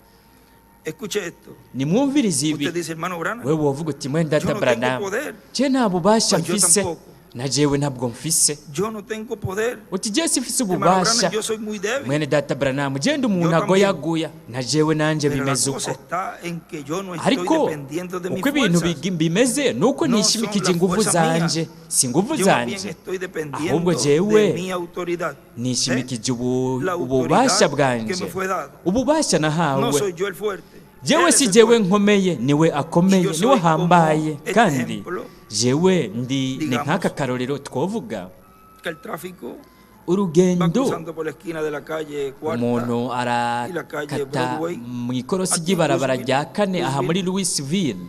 Escuche esto. Nimwumvirize ibi, Usted dice, hermano Branham, wewe wovuga uti mwenda yo no tengo Branham, poder. je nta bubasha Pues yo mfise, tampoco. na jewe ntabwo mfise. Yo no tengo poder. Uti je sifise Hermano Branham, ububasha. yo soy muy débil. Mwene data Branham, je ndi umuntu Yo agoyagoya, na jewe nanje Pero la bimeze cosa uko. está en que yo no estoy Ariko dependiendo de mis uko ibintu fuerzas. bimeze nuko No nishimikije son las ingufu fuerzas zanje, mías. si ingufu Yo más bien zanje, estoy ahubwo dependiendo jewe de mi autoridad. nishimikije La ububasha autoridad que bwanje, me fue dado. ububasha No nahawe. soy yo el fuerte. Jewe Él si es el jewe fuerte. nkomeye niwe akomeye, Y yo niwe soy ahambaye. como este Kandi ejemplo, jewe ni digamos, nk'aka karorero twovuga, Que el tráfico va urugendo cruzando por la esquina de la calle Cuarta. umuntu y la calle arakata Broadway, mu ikorosi aquí en ry'ibarabara Louisville, rya kane aha muri Louisville,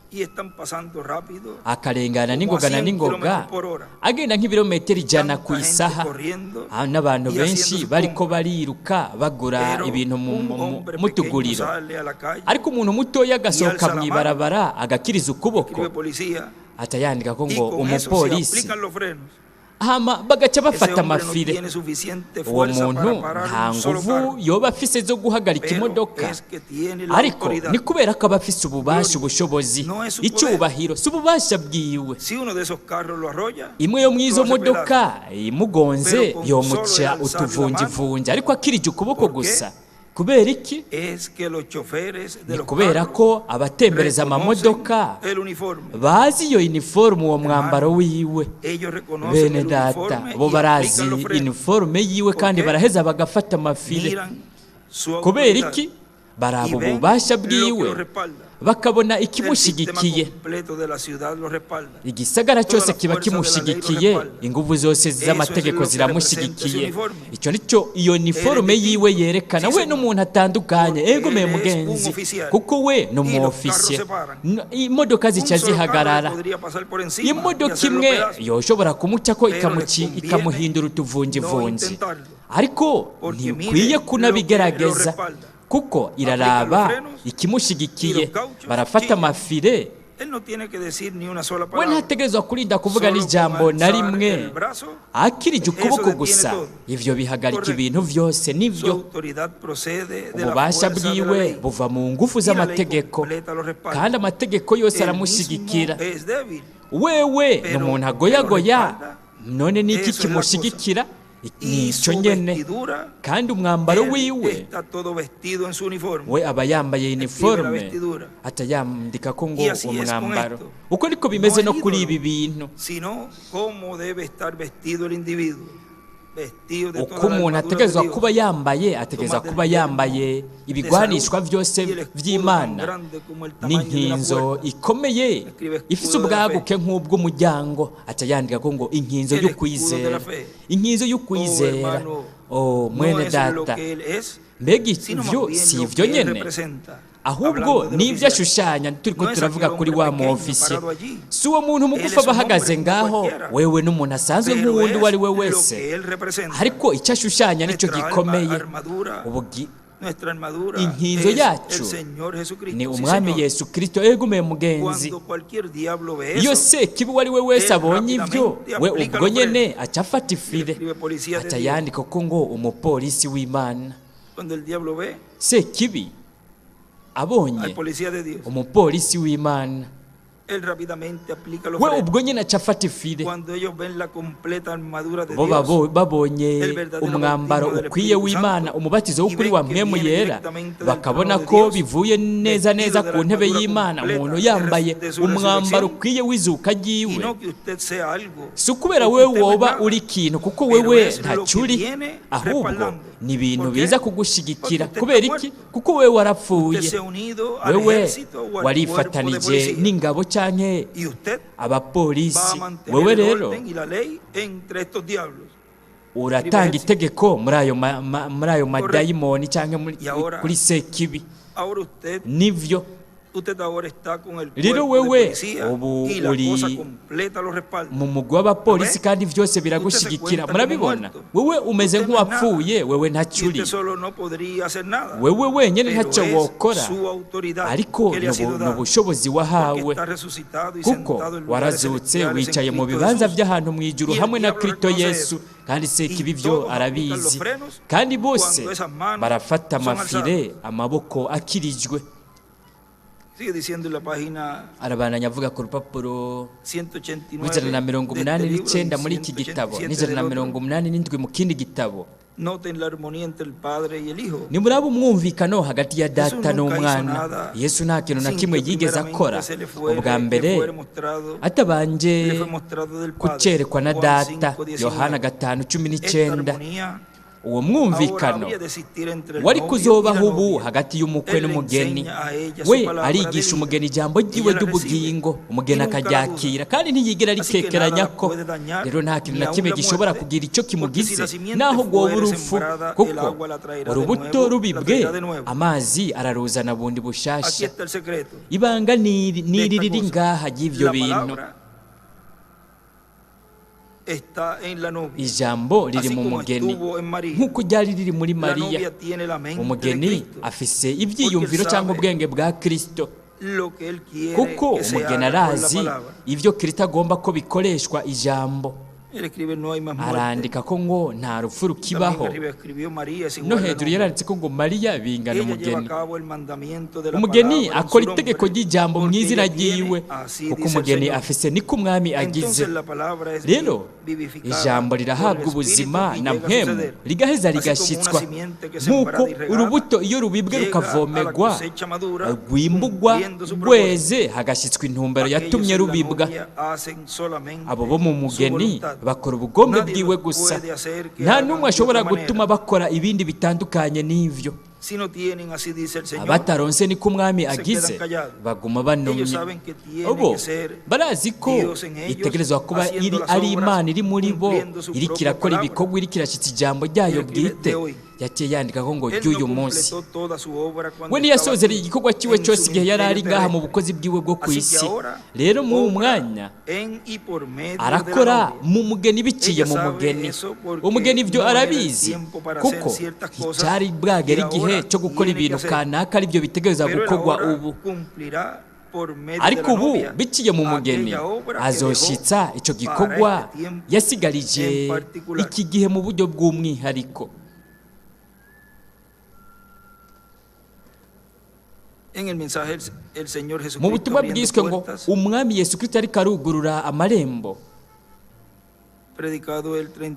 y están pasando rápido, akarengana como n'ingoga a na 100 n'ingoga kilómetros por hora. agenda nk'ibirometero ijana ku Tanta gente isaha. corriendo N'abantu y benshi haciendo su bariko compra. bariruka bagura Pero ibintu un hombre mu pequeño tuguriro, sale a la calle, ariko umuntu mutoya agasohoka alza la mu mano, ibarabara agakiriza ukuboko escribe policía, aca yandika ko y ngo con eso se umupolisi, aplican los frenos. hama bagaca Ese bafata hombre no amafire. tiene suficiente Uwo fuerza muntu para parar nta un solo nguvu carro, yoba afise zo guhagarika pero imodoka, es que tiene la ariko autoridad. ni kubera ko aba afise ububasha, ubushobozi, No es su icyubahiro, si ububasha bwiwe. Si uno de esos carros lo arrolla, Imwe yo mwizo lo hace modoka imugonze Pero con yomuca solo alzar la utuvunjivunja, ariko akirije ukuboko ¿Por qué? gusa. Kubera iki? es que los choferes de Ni los kubera carros ko abatembereza reconocen amamodoka el uniforme. bazi iyo uniforme, uwo mwambaro wiwe. Ellos reconocen Bene el data uniforme bo y barazi aplican los frenos. uniforme yiwe kandi ¿Por qué? baraheza bagafata amafire. Miran su Kubera autoridad iki? y Baraba ven ububasha lo que bwiwe, lo respalda. bakabona El sistema ikimushigikiye. completo de la ciudad lo respalda. Igisagara Toda cyose la kiba fuerza de la ley lo kimushigikiye, respalda. inguvu zose Eso z'amategeko es lo que ziramushigikiye. representa ese uniforme. Icyo nicyo iyo uniforme Él es yiwe distinto. yerekana. Sí, We señor. n'umuntu atandukanye, Porque ego me él es mugenzi, un oficial. kuko we ni Y los umu-ofisiye. carros se paran. Imodoka Un zica solo carro zihagarara. podría pasar por encima y Imodoka hacerlo imwe pedazos. yoshobora kumucako Pero les conviene ikamuhindura no utuvunjivunji, intentarlo. ariko Porque ntikwiye mire kunabigerageza, lo que lo respalda. kuko Aplican iraraba los frenos ikimushigikiye. y los cauchos Barafata chillan. amafire, Él no tiene que decir ni una sola we palabra. ntategerezwa kurinda kuvuga Solo n'ijambo con na alzar rimwe. el brazo, Akirije eso ukuboko detiene gusa, todo. ivyo bihagarika Correcto. ibintu vyose. Su Nivyo autoridad procede de la ububasha fuerza de la bwiwe ley. buva mu ngufu Y la ley z'amategeko, completa lo respalda. kandi amategeko yose Él aramushigikira. mismo es débil. Wewe ni Pero umuntu lo agoyagoya, respalda. none niki Eso es la kimushigikira? Y Nico su nyene. vestidura, Kandi umwambaro él wiwe, está todo vestido en su uniforme. we aba yambaye Escribe la uniforme, vestidura. atayandika ko ngo Y así es con umwambaro. esto. Uko niko bimeze No no el kuri ídolo, ibi bintu. sino cómo debe estar vestido el individuo. Vestido de Uko toda la umuntu armadura de ategerezwa Dios. kuba yambaye, ategerezwa kuba yambaye ibigwanishwa byose by'Imana n'inkinzo ikomeye ifite ubwaguke nk'ubw'umuryango. Atayandika ko ngo inkinzo y'ukwizera, inkinzo y'ukwizera. Oh mwene data, mbega ivyo si ivyo nyene, ahubwo n'ibyo ashushanya. Turiko turavuga kuri wa mu-ofisiye, si uwo muntu mugufi aba ahagaze ngaho, wewe n'umuntu asanzwe nk'uwundi uwo ari we wese, ariko icyo ashushanya nicyo gikomeye. Inkinzo yacu ni umwami Yesu Kristo. Egume mugenzi, iyo sekibi uwo ari we wese abonye ibyo, we ubwo nyene aca afata ifire, atayandika ko ngo umupolisi w'Imana. Sekibi abonye umupolisi w'Imana, we ubwo nyine aca afata ifire. Bo babonye umwambaro ukwiye w'Imana, umubatizo w'ukuri wa mpwemu yera, bakabona ko bivuye neza neza ku ntebe y'Imana, umuntu yambaye umwambaro ukwiye w'izuka ryiwe. Si ukubera wewe woba uri ikintu, kuko wewe ntacyo uri, ahubwo ni ibintu biza kugushigikira. Kubera iki? Kuko wewe warapfuye, wewe warifatanije n'ingabo canke abapolisi. Wewe rero uratanga itegeko muri ayo madayimoni canke kuri sekibi. Nivyo rero wewe ubu uri mu mugwi w'abapolisi kandi vyose biragushigikira. Murabibona, wewe umeze nk'uwapfuye, wewe ntacyo uri, wewe wenyene ntacyo wokora, ariko n'ubushobozi wahawe, kuko warazutse wicaye mu bibanza by'ahantu mu ijuru hamwe na Kristo Yesu. Kandi sekibi byo arabizi, kandi bose barafata amafire, amaboko akirijwe. Arabandanya avuga ku rupapuro 189 muri iki gitabo, 187 mu kindi gitabo. Nimuraba umwumvikano hagati ya data n'umwana. Yesu nta kintu na kimwe yigeze akora ubwa mbere atabanje kucerekwa na data. Yohana 5:19. uwo mwumvikano wari kuzobaho ubu hagati y'umukwe n'umugeni. We arigisha umugeni ijambo ry'iwe ry'ubugingo, umugeni akaryakira kandi ntiyigera arikekeranya ko. Rero nta kintu na kimwe gishobora kugira icyo kimugize naho rwoba urupfu, kuko urubuto rubibwe amazi araruzana bundi bushasha. Ibanga ni riri ngaha ry'ivyo bintu. Ijambo riri mu mugeni nk'uko ryari riri muri Mariya. Umugeni afise ibyiyumviro cyangwa ubwenge bwa Kristo, kuko umugeni arazi ibyo Kristo agomba ko bikoreshwa ijambo. Arandika ko ngo nta rupfu rukibaho, no hejuru yaranditse ko ngo Mariya bingana umugeni. Umugeni akora itegeko ry'ijambo mu izina ryiwe, kuko umugeni afise niko umwami agize. Rero ijambo rirahabwa ubuzima na mpemu, rigaheza rigashitswa nk'uko urubuto iyo rubibwe rukavomegwa rwimbugwa rweze hagashitswa intumbero yatumye rubibwa. Abo bo mu mugeni bakora ubugombe bwiwe gusa, nta n'umwe ashobora gutuma bakora ibindi bitandukanye n'ivyo. Abataronse niko umwami agize baguma banumye. Obo barazi ko itegerezwa kuba ari Imana iri muri bo, iri kirakora ibikorwa, iri kirashitsa ijambo ryayo bwite. Yaciye yandika ko ngo ry'uyu munsi we niyasozereye igikorwa kiwe cyose igihe yari ari ngaha mu bukozi bwiwe bwo ku isi. Rero mu mwanya arakora mu mugeni biciye mu mugeni. Umugeni ibyo arabizi, kuko icyari bwagera igihe cyo gukora ibintu kanaka aribyo bitegereza gukorwa ubu. Ariko ubu biciye mu mugeni azoshitsa icyo gikorwa yasigarije iki gihe mu buryo bw'umwihariko. Mu butumwa bwiswe ngo umwami Yesu Kristo ariko arugurura amarembo,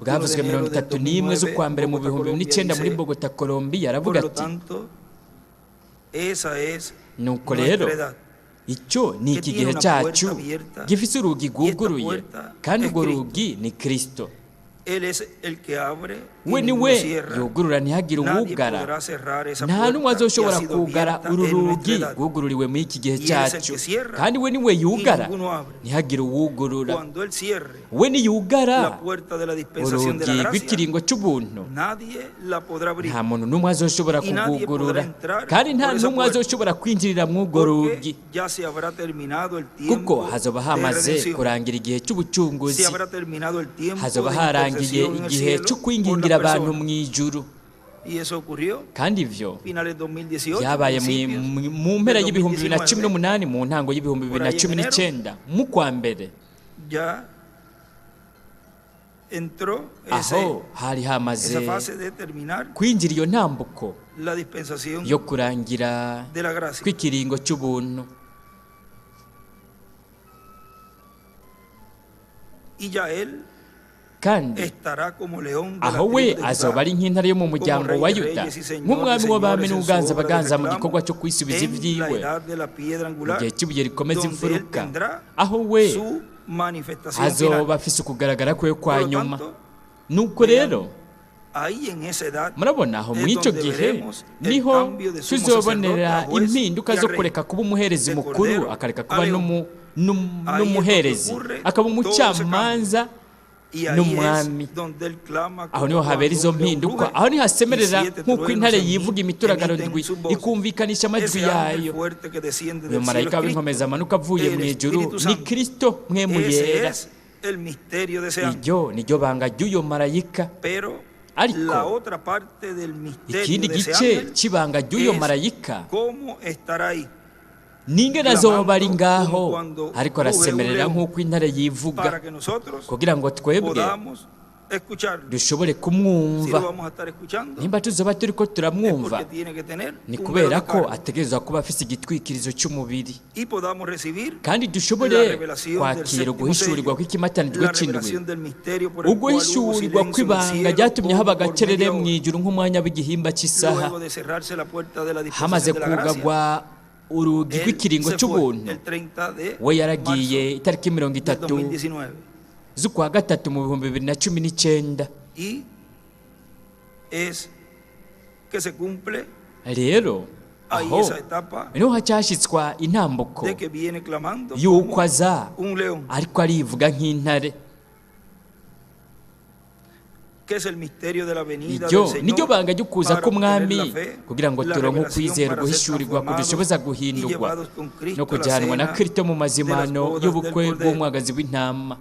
bwavuzwe 31 z'ukwa mbere mu 2009 muri Bogota, Colombia. Aravuga ati, nuko rero icyo ni iki gihe cyacu gifise urugi rwuguruye, kandi urwo rugi ni Kristo. We ni we yugurura ntihagire uwugara. Nta n'umwe azoshobora kugara uru rugi rwugururiwe muri iki gihe cyacu, kandi we ni we yugara ntihagire uwugurura. We ni yugara urugi rw'ikiringo cy'ubuntu, nta muntu n'umwe azoshobora kugugurura, kandi nta n'umwe azoshobora kwinjirira mu urwo rugi, kuko hazoba hamaze kurangira igihe cy'ubucunguzi, hazoba harangiye igihe cyo kwingingira abantu mu ijuru. Kandi ivyo byabaye mu mpera y'ibihumbi 2018 mu ntango y'ibihumbi 2019 mu kwa mbere. Aho hari hamaze kwinjira iyo ntambuko yo kurangira kw'ikiringo cy'ubuntu. Kandi aho we azoba ari nk'intare yo mu muryango wa Yuda, nk'umwami w'abami n'uganza baganza mu gikorwa cyo kwisubiza ibyiwe mu gihe cy'ibuye rikomeza imfuruka. Aho we azoba afise ukugaragara kwe kwa nyuma. Nuko rero murabona aho mw'icyo gihe niho tuzobonera impinduka zo kureka kuba umuherezi mukuru akareka kuba n'umuherezi, akaba umucamanza n'umwami. Aho niho habera izo mpinduka, aho niho hasemerera nk'uko intare yivuga imituragaro ndwi ikumvikanisha amajwi yayo. Uyu marayika w'inkomeza amanuka avuye mu ijuru ni Kristo mwemu yera. Iryo niryo banga ry'uyo marayika. Ariko ikindi gice cy'ibanga ry'uyo marayika ninge nazoba ari ngaho ariko arasemerera nk'uko intare yivuga, kugira ngo twebwe dushobore kumwumva. Nimba tuzoba turi ko turamwumva, ni kubera ko ategerezwa kuba afise igitwikirizo cy'umubiri, kandi dushobore kwakira uguhishurirwa kw'ikimatanijwe c'indwi, uguhishurirwa kw'ibanga ryatumye haba agacerere mu ijuru nk'umwanya w'igihimba cy'isaha. Hamaze kugagwa urugi rw'ikiringo cy'ubuntu, we yaragiye itariki 30 z'ukwa gatatu mu 2019. es que se cumple rero ahí aho esa etapa niho hacyashyitswa intambuko de que viene clamando y'uko como aza un león, ariko arivuga nk'intare. que es el misterio de la venida iryo del niryo Señor banga ryo kuza para obtener k'umwami la fe, kugira ngo la turonke revelación ukwizera para ser guhishurirwa transformados kudushoboza y guhindurwa llevados con no Cristo a la kujyanwa na cena Kristo mu de las mazimano bodas del y'ubukwe Cordero. bw'umwagazi w'intama.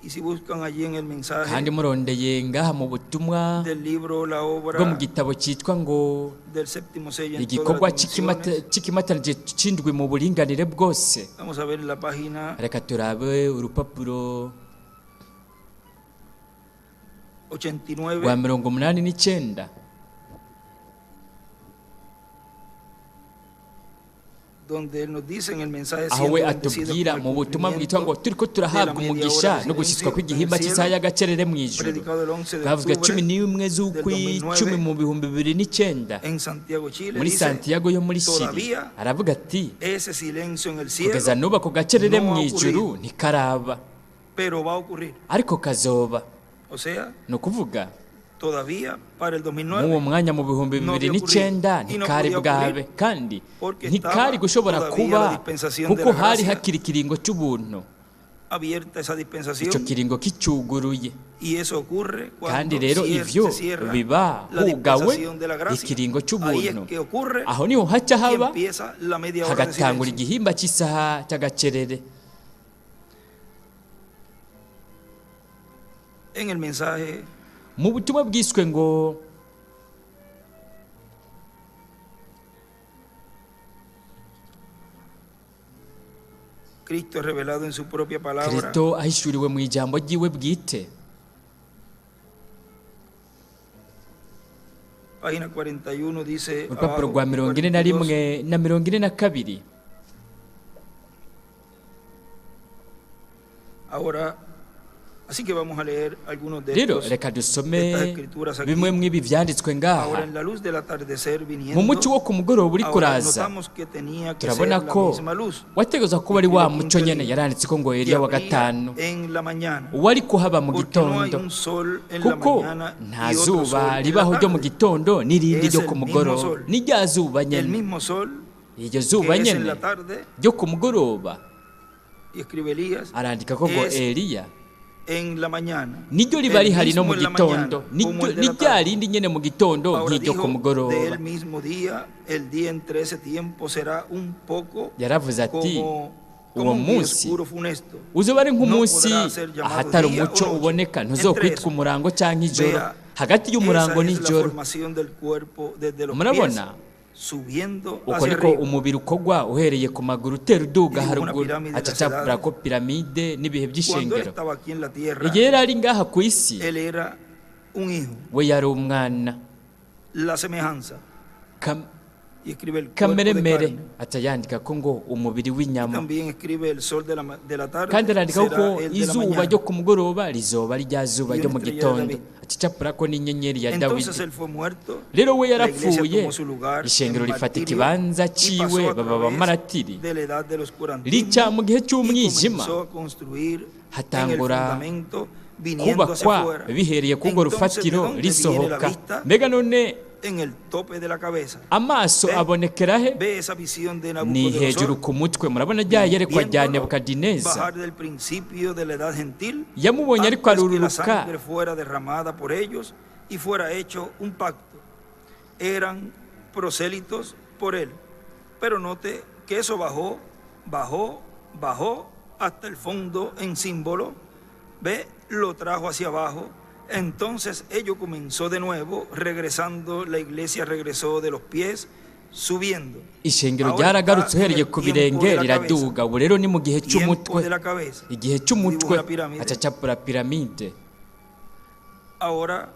Y si buscan allí en el mensaje kandi murondeye ngaha mu butumwa del libro La bwo mu Obra gitabo cyitwa ngo del séptimo sello en todas igikorwa las dimensiones, cy'ikimatanije cy'indwi mu buringanire bwose. vamos a ver la página reka turabe urupapuro 89, rwa 89 donde él nos dice en el mensaje aho we siendo bendecidos atubwira con el mu butumwa bwitwa ngo cumplimiento turiko turahabwa umugisha no gushyitswa kw'igihimba cy'isaha y'agacerere mu ijuru. predicado el 11 de bwavuzwe octubre 11 z'ukw'icumi mu bihumbi 2009 en Santiago, Chile, muri dice, Santiago yo muri Chile. todavía aravuga ati ese silencio en el cielo, kugeza n'ubu ako gacerere no mu ha ijuru ntikaraba pero va a ocurrir. ariko kazoba. O sea, ni ukuvuga todavía para el mw'uwo 2009 mwanya mu bihumbi no 2009 había ntikari ocurrido. bwabe kandi Porque ntikari estaba gushobora todavía kuba la dispensación de kuko la hari gracia. hakiri ikiringo cy'ubuntu abierta esa icyo dispensación, kiringo kicuguruye. y eso ocurre kandi cuando rero ivyo se cierra biba la hugawe dispensación de la gracia. ikiringo Ahí es cy'ubuntu. que ocurre aho niho haca y haba empieza la media hora de hagatangura silencio. igihimba cy'isaha cy'agacerere. En el mensaje mu butumwa bwiswe ngo Cristo es revelado en su propia palabra, Kristo ahishuriwe mu ijambo ryiwe bwite. página 41 dice urupapuro abajo, rwa 42, 41 na 42. ahora, así que vamos a leer algunos de rero estos, reka de estas dusome escrituras aquí. bimwe mw'ibi byanditswe Ahora, ngaha. en la luz del atardecer mu viniendo, mucyo wo ku mugoroba uri ahora kuraza notamos que tenía que ser turabona la ko misma luz wategerezwa kuba ari wa muco nyene yaranditse ko ngo que Eliya wa había gatanu en la mañana, uwari kuhaba mu porque no hay gitondo un sol en la kuko mañana nta y otro sol zuba en ribaho la ryo mu tarde. gitondo n'irindi Es ryo el ku mismo mugoroba sol. ni rya zuba El nyene. mismo sol iryo que zuba es en nyene la tarde, ryo ku mugoroba y escribe Elías, arandika ko ngo es Eliya en la mañana, niryo riba el rihari no mismo mu en la gitondo mañana, como el de ni la rya tarde. rindi nyene mu gitondo Ahora nk'iryo ku dijo, mugoroba. del mismo día, el día entre ese tiempo será un poco yaravuze ati como uwo un día munsi oscuro funesto. uzoba ari nk'umunsi No podrá ser llamado ahatari día umuco o noche. uboneka Entre ntuzokwitwa eso, umurango cyangwa ijoro. Vea, hagati y'umurango esa es la n'ijoro formación del cuerpo desde los murabona pies, subiendo uko hacia niko arriba. umubiri ukogwa uhereye ku maguru utera uduga Iri haruguru una pirámide acacapura de la ko piramide n'ibihe Cuando él by'ishengero. estaba aquí en la tierra, igihe yari ari ngaha ku isi él era un hijo, we yari umwana la semejanza, y escribe el cuerpo de kameremere carne. aca yandika ko ngo umubiri Y w'inyama también escribe el sol de la tarde, kandi arandikaho ko será el de la izuba mañana. ryo ku mugoroba rizoba ari rya zuba Y ryo una mu estrella de gitondo David. acicapura ko n'inyenyeri ya Entonces Dawidi. él fue muerto, rero we la iglesia yarapfuye tomó su lugar ishengero en rifata martirio ikibanza y ciwe pasó a baba través abamaratiri de la edad del oscurantismo rica mu gihe y cy'umwijima comenzó a construir en el hatangura fundamento viniendo hacia kubakwa afuera. bihereye k'urwo Entonces, ¿de rufatiro dónde viene la risohoka. vista? mbega none En el tope de la cabeza. amaso Ve- abonekera he? Ve esa visión de ni hejuru Nabucodonosor ku mutwe murabona rya yerekwa rya viéndolo nebukadineza bajar del principio de la edad gentil yamubonye ariko antes que la arururuka sangre fuera derramada por ellos y fuera hecho un pacto. Eran prosélitos por él. Pero note que eso bajó hasta el fondo en símbolo. Ve, lo trajo hacia abajo. Entonces ello comenzó de nuevo, regresando, la iglesia regresó de los pies, subiendo. ishengero Ahora ryaragarutse está en uhereye el ku tiempo birenge de la riraduga ubu rero ni mu gihe Tiempo cy'umutwe de la cabeza. igihe Dibuja cy'umutwe una pirámide. acacapura piramide. Ahora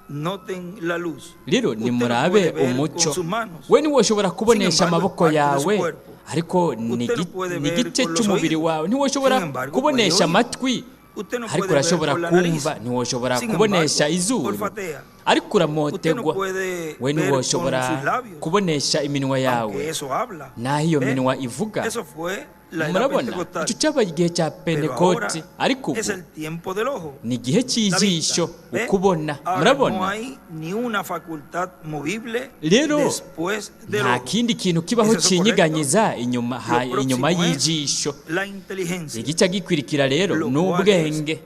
noten la luz. rero Usted lo nimurabe puede ver umuco con sus manos. we ntiwoshobora kubonesha Sin embargo, amaboko es parte de su yawe cuerpo. ariko ni Usted lo puede ni ver igice con los cy'umubiri oídos. wawe ntiwoshobora Sin embargo, kubonesha puede oír. amatwi Usted no ariko puede ver urashobora por la nariz. kumva ntiwoshobora Sin kubonesha embargo, izuru olfatea. ariko Usted no uramotegwa puede we ver ntiwoshobora con sus labios. kubonesha iminwa yawe Aunque eso habla. naho iyo ¿Ve? minwa ivuga Eso fue la era murabona pentecostal. icyo cyabaye igihe cya Pero ahora pentekote ariko es ubu el tiempo del ojo. ni igihe La cy'ijisho vista. ¿Ve? ukubona Ahora no murabona hay ni una facultad movible rero después del nta ojo. kindi kintu kibaho Ese es kinyiganyiza Lo próximo inyuma es y'ijisho la inteligencia, igice gikwirikira rero lo ni cual ubwenge es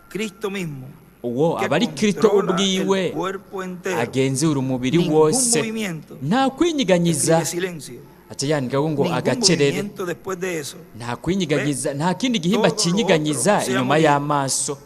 Cristo mismo, uwo que aba ari Kristo controla ubwiwe el cuerpo entero. agenzura umubiri Ningún wose movimiento. nta kwinyiganyiza Escribe silencio. aca yandikaho ngo Ningún agacerere movimiento después de eso. nta kwinyiganyiza nta kindi gihimba Todo lo kinyiganyiza otro se inyuma llama y'amaso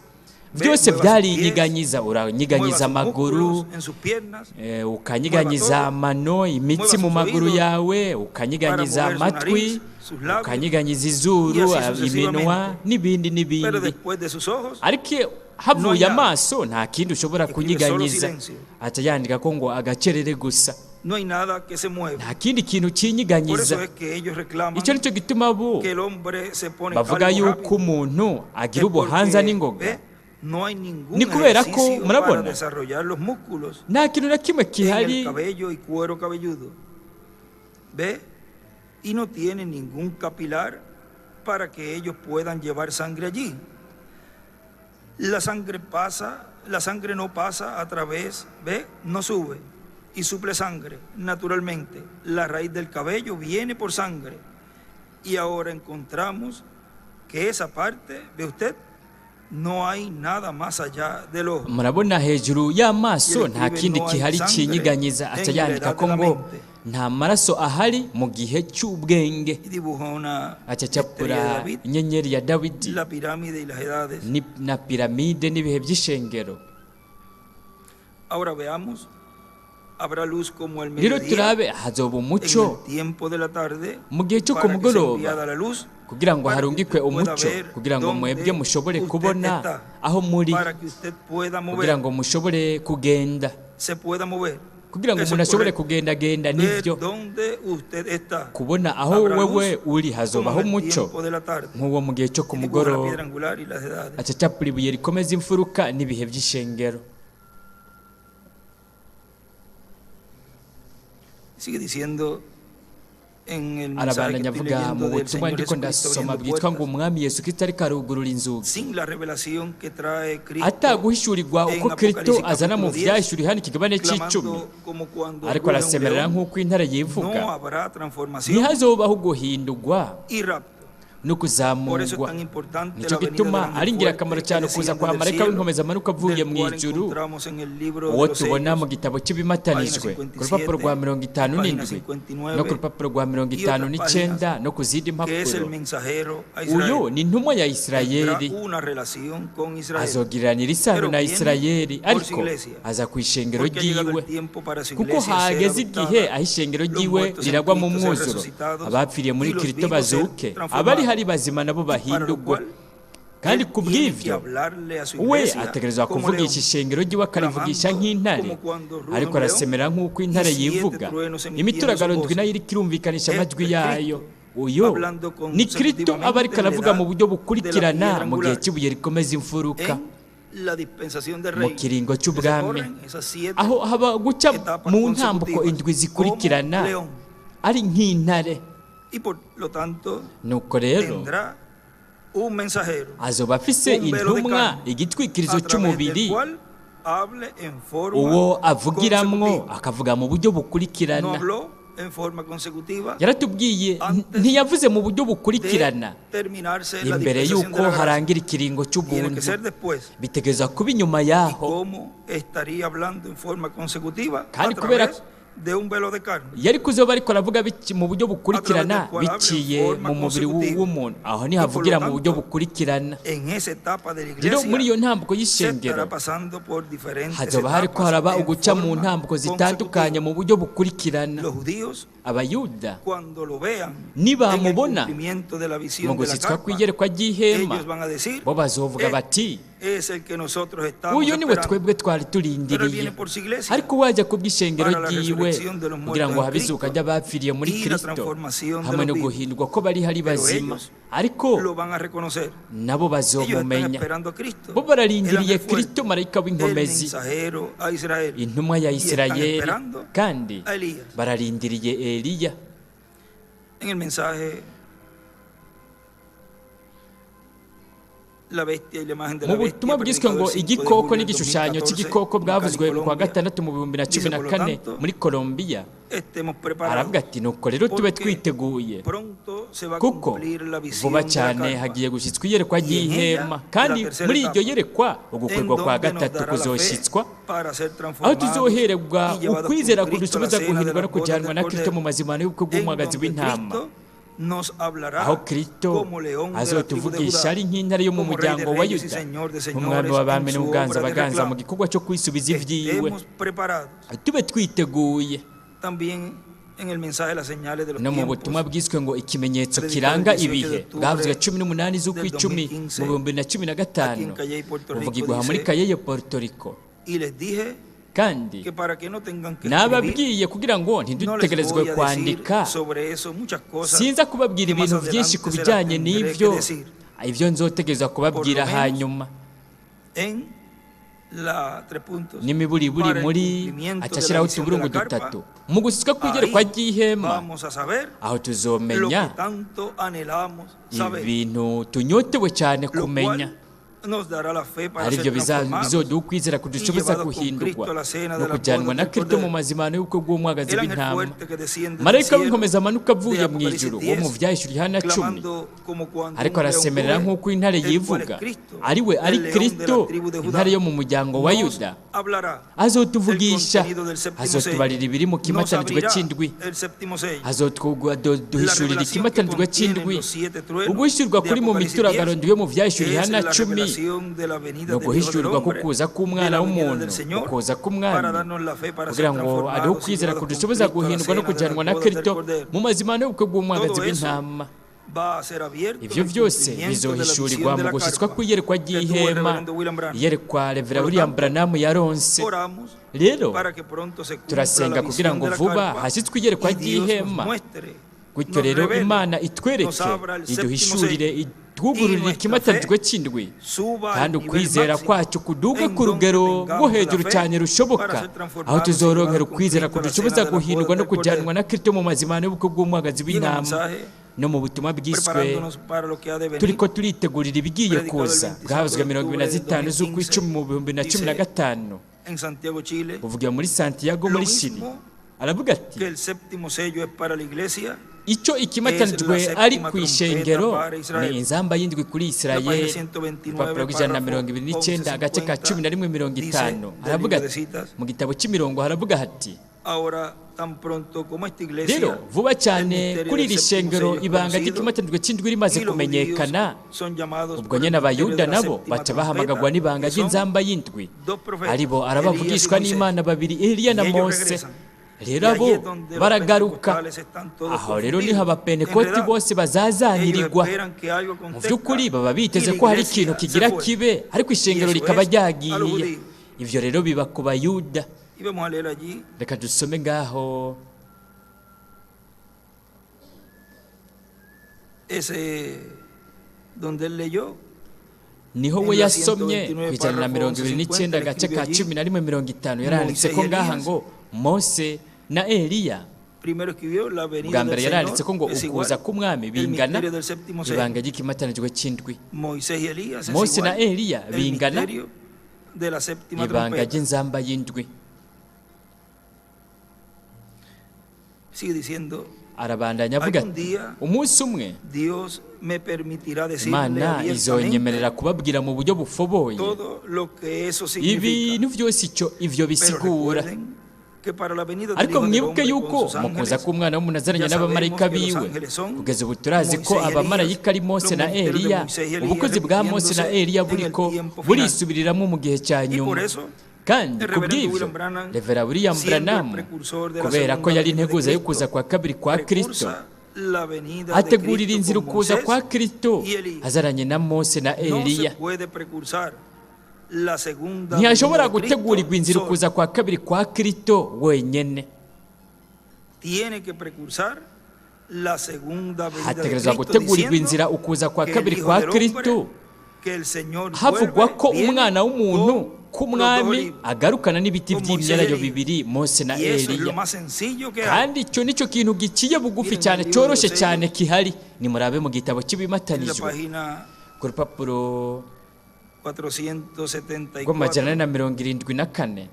Ve, byose mueva sus byarinyiganyiza Mueva uranyiganyiza sus amaguru músculos en sus piernas ukanyiganyiza mueva todo. amano imitsi Mueva mu sus maguru oídos yawe ukanyiganyiza para mover su amatwi nariz, sus labios, ukanyiganyiza y izuru así sucesivamente. iminwa n'ibindi pero n'ibindi después de sus ojos ariko havuye No hay nada. amaso nta kindi ushobora Escribe solo kunyiganyiza silencio. aca yandika ko ngo agacerere gusa no hay nada que se mueva. nta kindi kintu Por eso kinyiganyiza es que ellos reclaman icyo nicyo gituma bo que el hombre se pone bavuga algo yuko rápido. umuntu agira Es porque, ubuhanza n'ingoga ve, no hay ningún Ni kubera ko, ejercicio murabona? para desarrollar los músculos nta kintu na kimwe en el gihari cabello y cuero cabelludo. ¿Ve? Y no tiene ningún capilar para que ellos puedan llevar sangre allí. La sangre no pasa a través, ¿ve? No sube y suple sangre naturalmente. La raíz del cabello viene por sangre. Y ahora encontramos que esa parte, ¿ve usted? No hay nada más allá del ojo. murabona hejuru y'amaso Yari nta kuri kindi no hay gihari sangre kinyiganyiza aca en la yandika edad ko de la ngo mente. nta maraso ahari mu gihe cy'ubwenge Y dibujó una aca estrella de acapura David, inyenyeri ya dawidi la pirámide y las edades. na piramide n'ibihe by'ishengero Ahora veamos, habrá luz como el rero mediodía turabe hazoba en umuco el tiempo de la tarde mu gihe cyo ku para que sea mugoroba enviada la luz, kugira ngo para que harungikwe usted pueda umuco ver kugira ngo dónde mwebwe mushobore usted kubona está, aho muri para que usted pueda kugira mover, ngo mushobore kugenda se pueda mover. kugira ngo Eso umuntu es ashobore correcto. kugendagenda Ver nibyo dónde usted está. kubona aho Habrá wewe luz uri hazobaho como en el umuco tiempo de la tarde. nk'uwo mu gihe cyo ku Y dibuja la mugoroba piedra angular y las edades. aca acapura ibuye rikomeza imfuruka n'ibihe by'ishengero Sigue diciendo en el mensaje que arabandanya estoy avuga mu leyendo del butumwa Señor ndiko Jesucristo ndasoma abriendo bwitwa ngo puertas. umwami yesu kristo ariko arugurura inzugi Sin la revelación que trae Cristo, ataguhishurirwa uko en kristo Apocalipsis azana mu capítulo 10, vyahishuriwe hano ikigabane c'icumi clamando como cuando ariko ruge un arasemerera león, nk'uko intare yivuga no habrá transformación ntihazobaho guhindurwa y rapto. no Por eso es kuzamurwa tan importante nicyo la venida gituma del ángel ari ingirakamaro fuerte cyane que kuza desciende kwa del marayika cielo, w'inkomezi amanuka avuye del mu cual ijuru encontramos en el libro uwo de los tubona mu sellos, gitabo cy'ibimatanijwe ku rupapuro rwa 57 no ku rupapuro rwa 59 no ku zindi que es el mpapuro mensajero a uyu Israel. ni intumwa ya Tendrá isirayeli una relación con Israel. azogiranira isano Pero na viene isirayeli por su ariko iglesia, aza ku ishengero Porque ha llegado ryiwe el tiempo para su kuko iglesia ser hageze adoptada, igihe aho ishengero los ryiwe muertos en riragwa mu Cristo ser mwuzuro resucitados, abapfiriye muri y los kristo vivos ser bazuke transformados. abari hari bazima nabo Para lo bahindurwe cual, kandi él ku tiene que bw'ivyo hablarle a su we iglesia ategerezwa como kuvugisha león, ishengero ryiwe akarivugisha clamando nk'intare como cuando ruge ariko un león, arasemera nk'uko intare y siete yivuga truenos emitiendo imituragaro su ndwi voz. nayo iriko irumvikanisha Este amajwi es yayo Cristo, uyo hablando ni kristo aba ariko consecutivamente aravuga en la mu buryo edad bukurikirana de la piedra mu gihe angular. cy'ibuye rikomeza imfuruka En la dispensación del mu rey, kiringo que se cy'ubwami corren esas siete aho haba guca etapas mu ntambuko consecutivas, indwi zikurikirana como león. ari nk'intare Y por lo tanto, nuko rero tendrá un mensajero, azoba afise un velo de intumwa carne, igitwikirizo a través cy'umubiri del cual hable en forma uwo avugiramwo consecutiva. akavuga mu buryo No bukurikirana habló en forma consecutiva yaratubwiye Antes ntiyavuze mu buryo bukurikirana de terminarse la imbere dispensación y'uko de la gracia. harangira ikiringo Tiene cy'ubuntu que ser después. bitegeza kuba inyuma ¿Y yaho cómo estaría hablando en forma consecutiva? A Kandi kubera través de un velo de carne. yari kuzoba ariko aravuga mu buryo bukurikirana A través del cual habla biciye en forma mu mubiri consecutiva. w'umuntu aho nihavugira Y por mu lo buryo tanto, bukurikirana En esa etapa de la rero muri iyo iglesia ntambuko se y'ishengero estará pasando por diferentes hazoba hariko etapas haraba en uguca mu forma ntambuko zitandukanye consecutiva. mu buryo bukurikirana Los judíos, abayuda cuando lo vean nibamubona en el cumplimiento de la mu visión de la gusitswa carpa, kw'iyerekwa ry'ihema ellos van a decir, bo bazovuga "Este bati es el que nosotros estamos uyu niwe esperando". twebwe twari Pero él turindiriye viene por su iglesia ariko wajya ku bw'ishengero para la ryiwe resurrección de los muertos kugira ngo en habe izuka Cristo ry'abapfiriye muri y la kristo transformación de hamwe los no vivos. guhindurwa ko bari hari Pero bazima ellos ariko lo van a reconocer. nabo Ellos están bazomumenya esperando a Cristo, bo bararindiriye el ángel fuerte, kristo marayika el w'inkomezi mensajero a Israel. intumwa ya Y están isirayeli esperando kandi a Elías. bararindiriye eliya En el mensaje la bestia y la imagen de mu la bestia, butumwa bwiswe ngo predicado el 5 de igikoko julio del n'igishushanyo 2014 cy'igikoko en bwavuzwe Cali, ku wa Colombia. gatandatu mu 2014 muri Colombia. Estemos preparados, Aravuga ati nuko rero tube porque twiteguye pronto se va a kuko cumplir la visión vuba de la cyane carpa. hagiye gushyitswa iyerekwa ry'ihema, kandi muri iryo yerekwa ugukorwa kwa gatatu kuzoshyitswa, aho tuzohererwa ukwizera kudusubiza guhindurwa no kujyanwa na Kristo mu mazimano y'ubukwe bw'umwagazi w'intama, aho Kristo azotuvugisha ari nk'intare yo mu muryango wa Yuda, nk'umwami w'abami n'uganza abaganza mu gikorwa cyo kwisubiza ibyiwe. Tube twiteguye. No mu butumwa bwiswe ngo ikimenyetso kiranga ibihe bwavuzwe 18 z'ukw'icumi mu 2015 buvugirwa muri Cayeye, Puerto Rico. Kandi nababwiye kugira ngo ntidutegerezwe kwandika, sinza kubabwira ibintu byinshi ku bijyanye n'ibyo, ibyo nzotegereza kubabwira hanyuma. N'imiburiburi muri acashyiraho utuburungu dutatu mu gushyitswa kw'iyerekwa ry'ihema, aho tuzomenya ibintu tunyotewe cyane kumenya, aribyo bizoduha ukwizera kudushoboza guhindurwa no kujyanwa na Kristo mu mazimano y'ubukwe bw'umwagazi w'intama. Marayika w'inkomeza amanuka avuye mu ijuru wo mu Byahishuriwe Yohana 10, ariko arasemerera nk'uko intare yivuga, ari Kristo, intare yo mu muryango wa Yuda. Azotuvugisha, azotubarira ibiri mu kimatanijwe cy'indwi, azoduhishurira ikimatanijwe cy'indwi. Uguhishurwa kuri mu mituragaro yo mu Byahishuriwe Yohana 10 no guhishurwa kukuza k'umwana w'umuntu, ukuza k'umwami, kugira ngo aduhe ukwizera kudushoboza guhindurwa no kujyanwa na Kristo mu mazimano y'ubukwe bw'umwagazi w'intama. Ibyo byose bizohishurirwa mu gushyitswa kw'iyerekwa ry'ihema, iyerekwa Rev. William Branham yaronse. Rero turasenga kugira ngo vuba hashyitswe iyerekwa ry'ihema, gutyo rero Imana itwereke, iduhishurire, twugururire ikimatanijwe cy'indwi, kandi ukwizera kwacu kuduge ku rugero rwo hejuru cyane rushoboka, aho tuzoronkera ukwizera kudushoboza guhindurwa no kujyanwa na Kristo mu mazimano y'ubukwe bw'umwagazi w'intama. No mu butumwa bwiswe turiko turitegurira ibigiye kuza bwavuzwe 25 z'ukw'icumi mu 2015 buvugira muri Santiago muri Chile. Aravuga ati icyo ikimatanijwe ari ku ishengero ni inzamba y'indwi kuri Isirayeli, urupapuro rw'129 agace ka 11:50. Aravuga ati mu gitabo cy'imirongo haravuga hati, rero vuba cyane kuri iri shengero ibanga ry'ikimatanijwe cy'indwi rimaze kumenyekana, ubwo nyine Abayuda nabo baca bahamagagwa n'ibanga ry'inzamba y'indwi, aribo arabavugishwa n'Imana babiri, Eliya na Mose. Rero abo baragaruka, aho rero niho abapentekoti bose bazazanirirwa. Mu by'ukuri baba biteze ko hari ikintu kigira kibe, ariko ishengero rikaba ryagiye. Ibyo rero biba ku Bayuda. Reka dusome ngaho niho we yasomye ku 129 agace ka 11:50. Yaranditse ko ngaha ngo Mose na Eliya, bwa mbere yaranditse ko ngo ukuza k'umwami bingana ibanga ry'ikimatanijwe cy'indwi. Mose na Eliya bingana ibanga ry'inzamba y'indwi. Arabandanya avuga ati, umunsi umwe Imana izonyemerera kubabwira mu buryo bufoboye ibintu byose ivyo bisigura. Ariko mwibuke yuko mu kuza k'umwana w'umunazaranya n'abamarayika biwe, kugeza ubu turazi ko abamarayika ari Mose na Eliya, ubukozi bwa Mose na Eliya buriko burisubiriramo mu gihe cya nyuma. Kandi kubw'ibyo Rev. William Branham, kubera ko yari integuza yo kuza kwa kabiri kwa Kristo, ategurira inzira ukuza kwa Kristo azaranye na Mose na Eliya. Ntiyashobora gutegurirwa inzira ukuza kwa kabiri kwa Kristo wenyene. Hategerezwa gutegurirwa inzira ukuza kwa kabiri kwa Kristo havugwa ko umwana w'umuntu k'umwami agarukana n'ibiti by'imyelayo bibiri, Mose na Eliya. Kandi icyo nicyo kintu giciye bugufi cyane, cyoroshe cyane kihari. Nimurabe mu gitabo cy'ibimatanijwe ku rupapuro rw'amajana ane na mirongo irindwi na kane.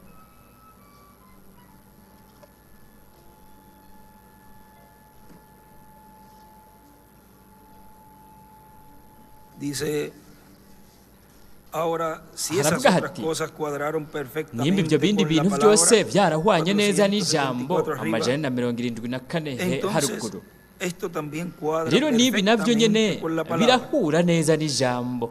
Dice, ahora si esas Haravuga otras hati, cosas cuadraron nimba perfectamente ibyo bindi con la bintu palabra byose byarahwanye neza n'ijambo 474 amajana arriba, na mirongo irindwi na kane entonces haruguru, esto también cuadra rero n'ibi nabyo nyene perfectamente con la palabra. birahura neza n'ijambo.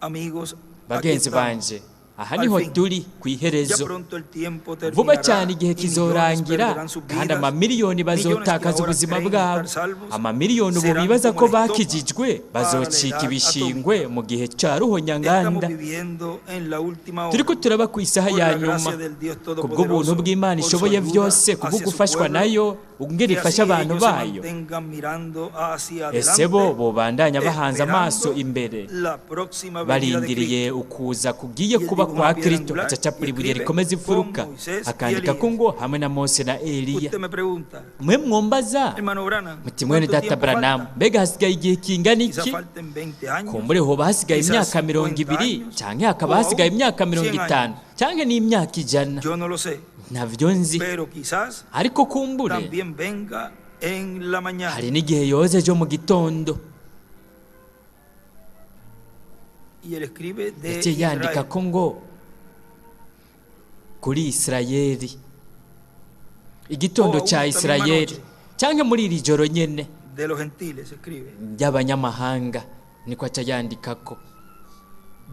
Amigos, aquí Bagenzi estamos. banje, aha niho turi ku Ya iherezo. pronto el tiempo Vuba terminará cyane igihe y millones kizorangira perderán sus kandi vidas. amamiliyoni Millones que bazotakaza ahora ubuzima creen bwabo, estar salvos amamiliyoni ubu serán bibaza como ko la estopa bakijijwe para la bazocika edad ibishingwe atómica. mu gihe cya Estamos ruhonyanganda. viviendo en la última hora. Turiko turaba ku isaha Por ya la nyuma gracia del Dios kubw'ubuntu Todopoderoso, bw'Imana por su ishoboye ayuda byose, kubwo hacia su gufashwa pueblo, nayo ubwira que ifasha así abantu ellos se bayo. mantengan mirando hacia Ese bo adelante, bobandanya bahanze amaso esperando imbere, la próxima venida de barindiriye Cristo. ukuza kugiye Y él kuba dibuja kwa una piedra Kristo. angular Acacapura y ibuye escribe rikomeza imfuruka, con Moisés y akandika ko Elías. ngo hamwe na Mose na Eliya. Usted me pregunta, Mwe mwombaza hermano Branham, muti mwene ¿cuánto data tiempo Branham, falta? mbega hasigaye igihe kingana Quizá iki? falten 20 años, Kumbure hoba hasigaye quizás imyaka 50 200 años, canke hakaba o hasigaye aún imyaka 100 50 canke n'imyaka 100. yo no lo sé, Navyo nzi, pero quizás ariko kumbure también venga en la mañana. hari n'igihe yoza ejo mu gitondo. Y él escribe de Yaciye yandika Israel. ko ngo kuri Isirayeli, igitondo Oh, cya aún esta misma Isirayeli noche. canke muri iri joro nyene De los gentiles escribe. ry'abanyamahanga, niko aca yandikako.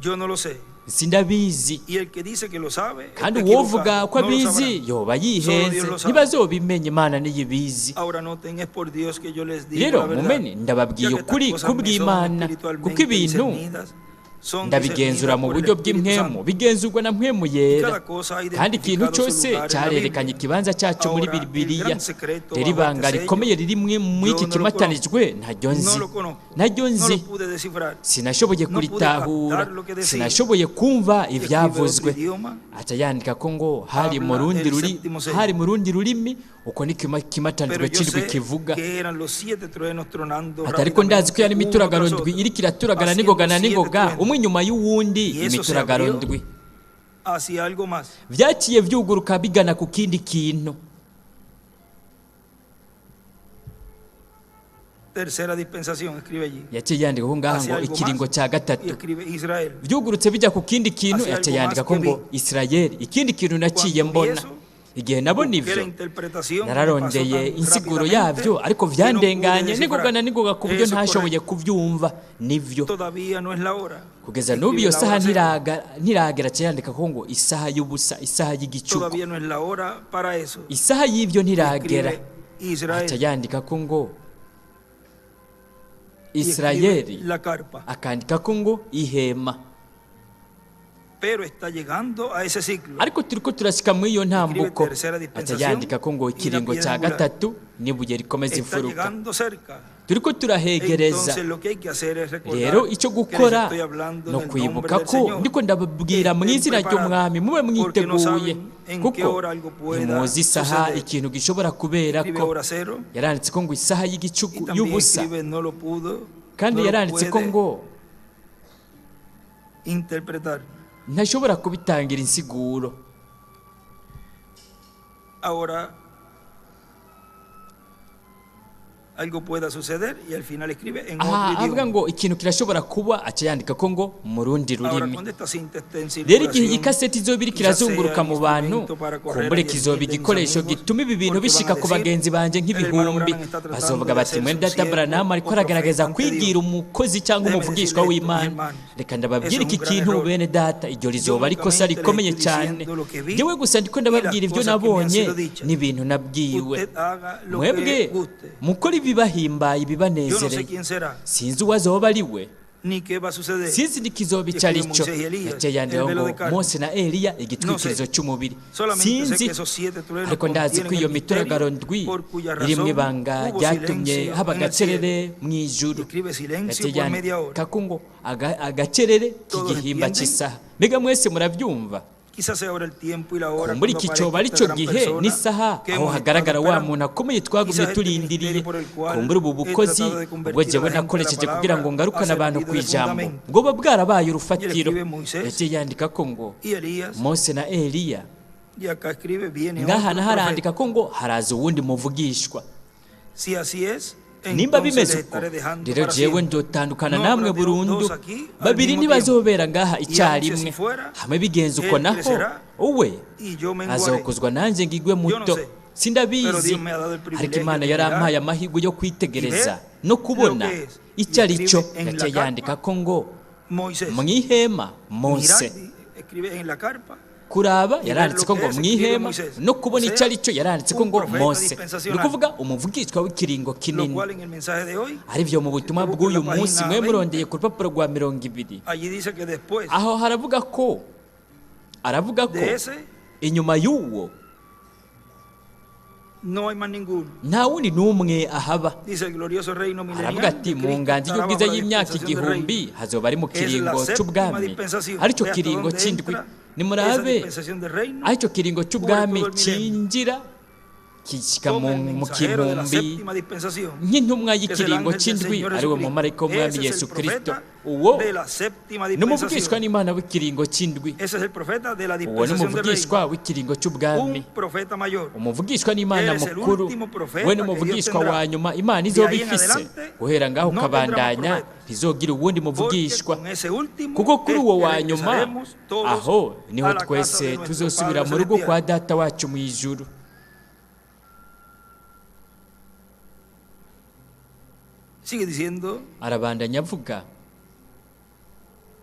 Yo no lo sé. Sindabizi, Y el que dice que lo sabe, kandi está uwovuga equivocado. ko No lo abizi sabrán. yoba Solo Dios yihenze, lo sabe. ntibazobimenya, Imana niyo ibizi. Ahora noten, es por Dios que yo les digo Rero la verdad. mumenye, ndababwiye Ya que ukuri estas cosas me son kubw'Imana, espiritualmente kuko ibintu discernidas, son ndabigenzura discernidas mu por el buryo Espíritu bw'impwemu, Santo. bigenzurwa na mpwemu yera, Cada cosa ha kandi ikintu identificado su cyose lugar en la cyarerekanye Biblia. ikibanza cyacu muri Ahora, el Bibiliya. gran secreto Rero bajo ibanga este rikomeye sello, riri muri iki yo no lo kimatanijwe ntaryo No nzi, lo conozco, naryo no nzi, lo pude descifrar. sinashoboye No pude kuritahura, captar lo que decía. sinashoboye kumva Escribe ibyavuzwe. otro idioma, Aca yandika ko ngo hari mu habla rundi el ruri séptimo sello. hari mu rundi rurimi, uko ni pero kimatanijwe yo kirwi sé kivuga. que eran los 7 truenos tronando Ati ariko ndazi ko yari rápidamente, imituragaro uno tras ndwi otro, iriko iraturagana haciendo n'ingoga na 7 n'ingoga, truenos. umwe inyuma y'uwundi, Y eso se imituragaro abrió ndwi hacia algo más. vyaciye vyuguruka bigana ku kindi kintu. Tercera dispensación, escribe allí. Yaciye yandika ko ngaha Hacia ngo algo ikiringo más. cya Y gatatu escribe Israel. vyugurutse bijya ku kindi kintu. Hacia Yaciye algo yandika más ko que ngo vi. Isirayeli, ikindi kintu naciye Cuando vi mbona. eso, Igihe nabona busqué la ivyo interpretación, me nararondeye pasó tan insiguro rápidamente yavyo, ariko que no pude vyandenganye descifrar. n'ingoga na n'ingoga ku buryo Eso es ntashoboye correcto. kuvyumva. Nivyo Todavía no es la hora. kugeza Escribe n'ubu iyo la saha hora cero. ntiragera. Aciye yandika ko ngo isaha y'ubusa, isaha y'igicuku, Todavía no es la hora para eso. isaha y'ivyo ntiragera. Escribe Israel. Aca yandika ko ngo Y escribe Isirayeli, la carpa. akandika ko ngo ihema. Pero está llegando a ese ciclo. Ariko turiko turashika muri iyo ntambuko. Escribe tercera Aca dispensación yandika ko ngo y la ikiringo piedra cya angular. gatatu n'ibuye rikomeza Está imfuruka. llegando cerca. Turiko turahegereza. Entonces lo que hay que hacer es recordar Rero icyo que les gukora estoy hablando no en el kwibuka nombre del ko Señor. ndiko ndababwira mu Estén izina ry'umwami, mube preparados, porque no mwiteguye, saben en kuko qué hora algo pueda ntimuzi isaha suceder. ikintu gishobora kubera Escribe ko. hora cero Yaranditse ko ngo isaha y y'igicuku también y'ubusa, escribe no lo pudo, kandi no lo yaranditse ko puede ngo interpretar. ntashobora kubitangira insiguro. Ahora algo pueda suceder y al final escribe en Aha otro avuga idioma. ngo ikintu kirashobora kuba, aca yandika ko ngo mu rundi Ahora rurimi. cuando esta cinta esté en Rero igihe iyi circulación, kaseti izoba iriko quizás sea irazunguruka un mu bantu, instrumento para correr kumbure a 10.000 kizoba de mis igikoresho amigos, gituma ibi bintu porque bishika van a ku decir, bagenzi banje "El hermano nk'ibihumbi." Branham está tratando Bazovuga de bati hacer mwene su data siervo Branham ariko o aragerageza profeta ante kwigira Dios. umukozi cyangwa Déjeme umuvugishwa decirle esto, w'Imana. hermanos, Reka eso ndababwire es iki un gran kintu error. bene data, iryo rizoba ari ikosa únicamente les rikomeye estoy cyane. diciendo lo que vi Jewe gusa ndiko y ndababwira las ibyo cosas que me han nabonye sido dichas. n'ibintu nabwiwe. Usted haga lo Mwebwe que guste. mukora ibibahimbaye, Yo no sé ibibanezereye. quién será, Sinzi uwazoba ari we, ni qué va a suceder. sinzi n'ikizoba icyo ari cyo. Yaciye yandikaho ngo Mose na Eliya, igitwikirizo cy'umubiri. Solamente sé Sinzi, que esos 7 truenos ariko ndazi ko contienen iyo el mituragaro misterio ndwi por cuya iri mu razón ibanga hubo ryatumye silencio haba en el agacerere mu ijuru. Escribe silencio Yaciye por media hora. yandika ko ngo agacerere Todos k'igihimba entienden? cy'isaha. Mbega mwese murabyumva? Quizás sea ahora el tiempo y la hora kumbura cuando iki aparezca coba ari esta cyo gran gihe persona n'isaha que aho hemos hagaragara estado wa esperando. muntu akomeye twagumye Quizás este turindiriye ministerio por el cual kumbura ubu he bukozi tratado de ubwo convertir a jewe la gente a la nakoresheje kugira ngo palabra ngarukane ha abantu servido ku de ijambo fundamento. bwoba bwarabaye Y urufatiro escribe Moisés yaciye yandika ko ngo y Elías, Mose na Eliya y acá escribe viene ngaha otro naho arandika profeta. ko ngo haraza uwundi muvugishwa Si así es, nimba entonces bimeze les uko estaré dejando rero para jewe siempre. ndotandukana No namwe habrá burundu dos aquí al babiri mismo ntibazobera ngaha Y aunque icyarimwe si fuera, hamwe bigenze uko él naho crecerá uwe y yo menguaré. azokuzwa nanjye ngigwe muto sé, pero sindabizi Dios me ha dado el privilegio ariko imana de yarampaye mirar amahirwe yo kwitegereza y ver no kubona lo que es. icyo Y ari cyo escribe en la yaciye carpa, yandika ko ngo Moisés, mu ihema mirad, Mose escribe en la carpa, kuraba y yaranditse ver ko lo ngo que mu es, escribe ihema Moisés. no kubona O sea, icyo ari cyo yaranditse ko un ngo profeta Mose ni dispensacional. ukuvuga umuvugishwa w'ikiringo lo kinini cual en el mensaje de hoy, ari byo mu butumwa Creo que bw'uyu la munsi página mwe 20. murondeye ku rupapuro rwa 200 allí dice que después aho haravuga ko aravuga ko de ese inyuma y'uwo no hay más ninguno. nta wundi n'umwe ahaba Dice el glorioso reino milenial aravuga de ati mu Cristo nganji estará y'ubwiza bajo la y'imyaka dispensación del igihumbi reino. hazoba ari mu Es la kiringo séptima cy'ubwami dispensación. aricyo Ve hasta kiringo dónde cy'indwi entra esa nimurabe dispensación del reino. aho icyo kiringo cy'ubwami Cubre todo el milenio. cyinjira kishyika Como el mu mensajero de la kihumbi séptima dispensación, nk'intumwa que es el y'ikiringo ángel del cy'indwi Señor ari we Jesucristo. mumarayika w'umwami Ese es yesu el kirisito profeta uwo de la séptima n'umuvugishwa dispensación. n'imana w'ikiringo cy'indwi Ese es el profeta de la uwo dispensación del n'umuvugishwa reino. w'ikiringo cy'ubwami Un profeta mayor. umuvugishwa n'imana Eres el mukuru último profeta we que n'umuvugishwa Dios tendrá. wa nyuma imana De izoba ahí en ifise adelante, guhera ngaho no ukabandanya tendremos profetas. ntizogira uwundi Porque muvugishwa con ese último kuko kuri es uwo que wa nyuma regresaremos todos aho niho a la casa twese de nuestro tuzosubira Padre mu rugo kwa celestial. data wacu mu ijuru Sigue diciendo, arabandanya avuga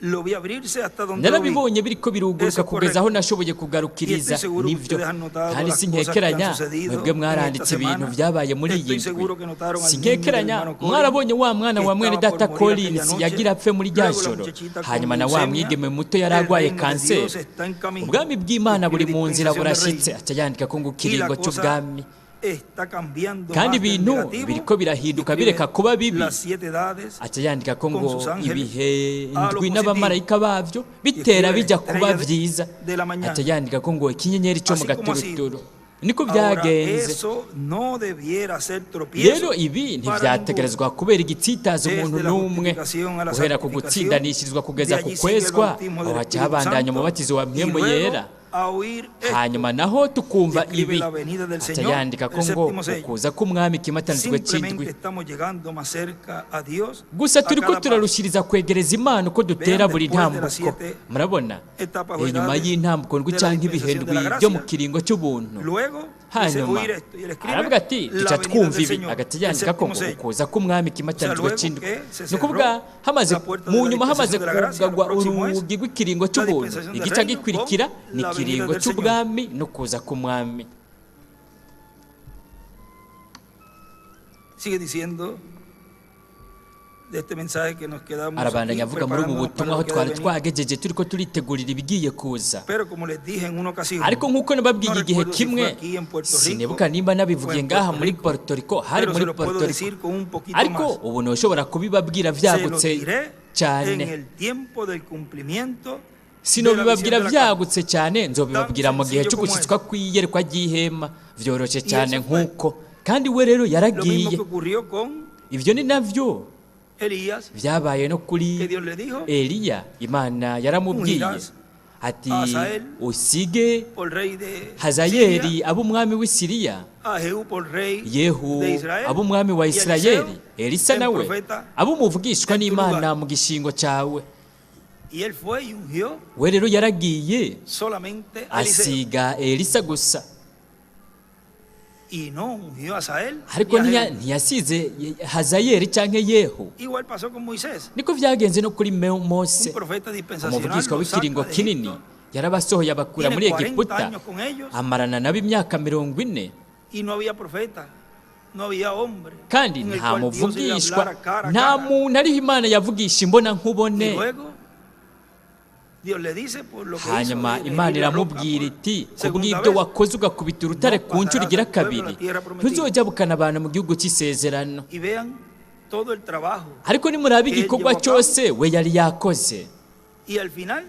lo vi abrirse hasta donde lo vi. narabibonye biriko biruguruka Eso es kugeza aho correcto. nashoboye kugarukiriza Y estoy seguro que nibyo ustedes han notado kandi las sinkekeranya cosas que han sucedido mwebwe en mwaranditse esta ibintu semana. byabaye muri iyi Estoy ndwi seguro que notaron al sinkekeranya niño del hermano Collins, mwarabonye wa mwana que wa mwene estaba data por morir aquella Collins noche. yagira apfe muri rya Luego la joro muchachita con hanyuma na wa leucemia. mwigeme muto yari El arwaye reino de kanseri Dios está en camino. ubwami bw'imana buri mu nzira Escribe dispensación del burashitse reino. aca yandika ko ngo Y la ikiringo cosa cy'ubwami está cambiando kandi más del ibintu negativo. biriko birahinduka Escribe bireka kuba bibi las 7 edades aca yandika ko ngo con sus ángeles ibihe a lo indwi positivo. n'abamarayika babyo bitera escribe bijya la kuba estrella byiza de la mañana. aca yandika ko ngo ikinyenyeri cyo mu Así como así. gaturuturu niko Ahora, byagenze eso no debiera ser tropiezo rero ibi para ntibyategerezwa kubera igitsitazo Desde umuntu la n'umwe justificación a la guhera ku santificación, gutsindanishirizwa kugeza de ku allí sigue el kwezwa bautismo aho del haca Espíritu habandanya Santo, umubatizo wa y mpwemu luego yera a oír esto. hanyuma naho tukumva Escribe ibi la venida del aca Señor, yandika ko el ngo séptimo sello. ukuza k'umwami kimatanijwe cy'indwi Simplemente estamos llegando más cerca a Dios gusa a turiko cada paso. turarushiriza kwegereza imana uko dutera Vean, buri después de ntambuko las 7 murabona etapas inyuma verdades y'intambuko ndwi de la cyangwa dispensación ibihe de la ndwi gracia. byo mu kiringo cy'ubuntu Luego dice hanyuma oír esto y él escribe aravuga ati la duca venida twumva del ibi Señor, agati el yandika ko séptimo ngo sello. ukuza k'umwami kimatanijwe luego cy'indwi que se ni cerró ukuvuga hamaze la puerta mu de la nyuma hamaze dispensación de la gracia, kugagwa lo próximo es urugi rw'ikiringo la cy'ubuntu dispensación del igice reino gikurikira con ni la ikiringo venida del cy'ubwami no kuza k'umwami sigue diciendo de este mensaje que nos quedamos arabandanya aquí avuga muri ubu preparándonos butumwa para aho lo que ha twari de venir. twagejeje turiko turitegurira ibigiye kuza Pero como les dije en una ocasión, ariko nk'uko nababwiye no igihe recuerdo si fue kimwe aquí en Puerto Rico sinibuka nimba nabivugiye o en ngaha Puerto muri Rico, Puerto Rico hari pero se muri lo puedo Puerto decir Rico con un poquito ariko más. ubu ntushobora kubibabwira Se lo byagutse diré en cyane el tiempo del cumplimiento sinobibabwira de la visión de la byagutse cyane nzobibabwira mu gihe sencillo cyo como gushyitswa kw'iyerekwa ry'ihema byoroshye Y cyane eso fue nk'uko kandi we rero Lo mismo yaragiye que ocurrió con ibyo ni navyo Elías, byabaye no que kuri Dios le dijo, Eliya Imana yaramubwiye Unirás ati a Hazael usige por rey de Hazayeli Siria, abe umwami w'i Siriya a Jehú por rey Yehu de Israel, abe umwami wa y Isirayeli Eliseo, Elisa el nawe profeta, abe umuvugishwa en tu n'Imana lugar. mu gishingo cyawe y él fue y ungió we rero yaragiye solamente a Eliseo, asiga Elisa gusa y no ungió a Asael ariko ni a Jehú. ntiyasize Hazayeli cyangwa Yehu Igual pasó con Moisés, niko byagenze no kuri Mose un profeta dispensacional, umuvugishwa los w'ikiringo saca de kinini Egipto, yarabasohoye abakura muri tiene 40 Egiputa años con ellos, amarana nabo imyaka 40 y no había profeta, no había hombre, kandi en el nta cual Dios le muvugishwa hablara cara a nta cara. muntu ariho Imana yavugisha imbona Y nkubone luego Dios le dice por lo que hanyuma hizo de Imana herir la roca iramubwira por iti segunda kubw'ibyo vez, wakoze ugakubita urutare no ku nshuro igira pasarás del pueblo kabiri a la tierra prometida. ntuzojya bukana abantu mu gihugu cy'isezerano y vean todo el trabajo. ariko nimuraba que él igikorwa llevó a cabo. cyose we yari yakoze Y al final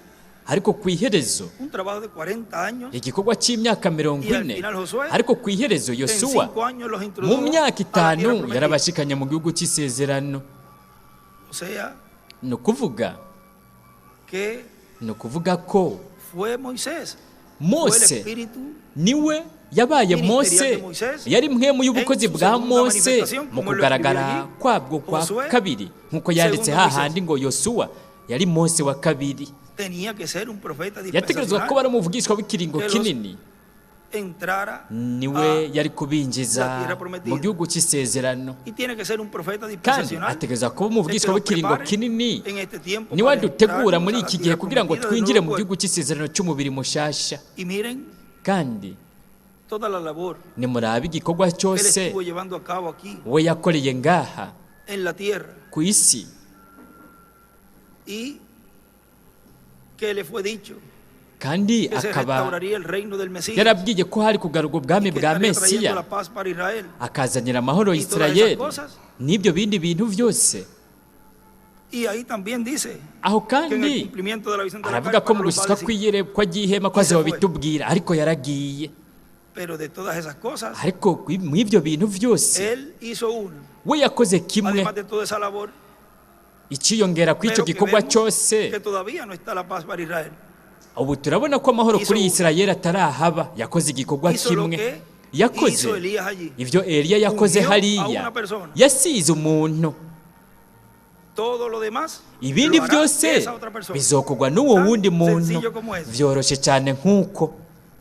ariko ku iherezo un trabajo de 40 años, igikorwa cy'imyaka 40, ariko ku iherezo en Yosuwa 5 años los mu introdujo myaka a la tierra 5 prometida. yarabashikanye mu gihugu cy'isezerano. O sea, Ni ukuvuga ko fue Moisés, fue el Mose espíritu niwe yabaye ministerial Mose, de Moisés, yari mpwemu y'ubukozi en su bwa segunda Mose manifestación, mu como lo kugaragara escribió allí, kwabwo kwa Josué, kabiri, nk'uko yanditse segundo hahandi ngo Yosuwa yari Mose wa kabiri. tenía que ser un profeta Yategerezwa kuba dispensacional ari umuvugishwa w'ikiringo que los kinini, entrara niwe yari la kubinjiza tierra prometida. mu gihugu cy'isezerano, y tiene que ser un profeta kandi dispensacional ategerezwa kuba el que umuvugishwa los w'ikiringo prepare kinini, en este tiempo niwe para adutegura entrarnos muri a la iki gihe tierra kugira ngo prometida de twinjire nuevo mu gihugu cuerpo. cy'isezerano cy'umubiri mushasha. Y miren Kandi toda la labor nimurabe igikorwa que él cyose estuvo llevando a cabo aquí we yakoreye ngaha en la tierra ku isi, y que le fue dicho kandi que se akaba restauraría el reino del Mesías yarabwiye ko hari kugarurwa ubwami y que bwa estaría trayendo Mesiya, la paz para Israel. akazanira amahoro Y todas esas Isirayeli cosas. n'ibyo bindi bintu byose. Y ahí también dice Aho que en el kandi cumplimiento de la visión de la aravuga carpa ko mu no los va a gushyika decir. kw'iyerekwa ry'ihema ko azaba bitubwira, ariko yaragiye. Pero de todas esas cosas, Ariko mu ibyo bintu byose él hizo una, we yakoze kimwe, además de toda esa labor, ikiyongera ku icyo pero que gikorwa vemos cyose. que todavía no está la paz para Israel. Ubu turabona ko amahoro Hizo kuri uno. Isirayeli atarahaba. Yakoze igikorwa Hizo lo kimwe, que yakoze hizo Elías allí. ibyo Eliya yakoze Ungió a hariya, una persona. yasize umuntu. Todo lo demás Ibindi lo hará byose esa otra persona. bizokorwa n'uwo Tan wundi muntu. sencillo como es. Byoroshye cyane nk'uko,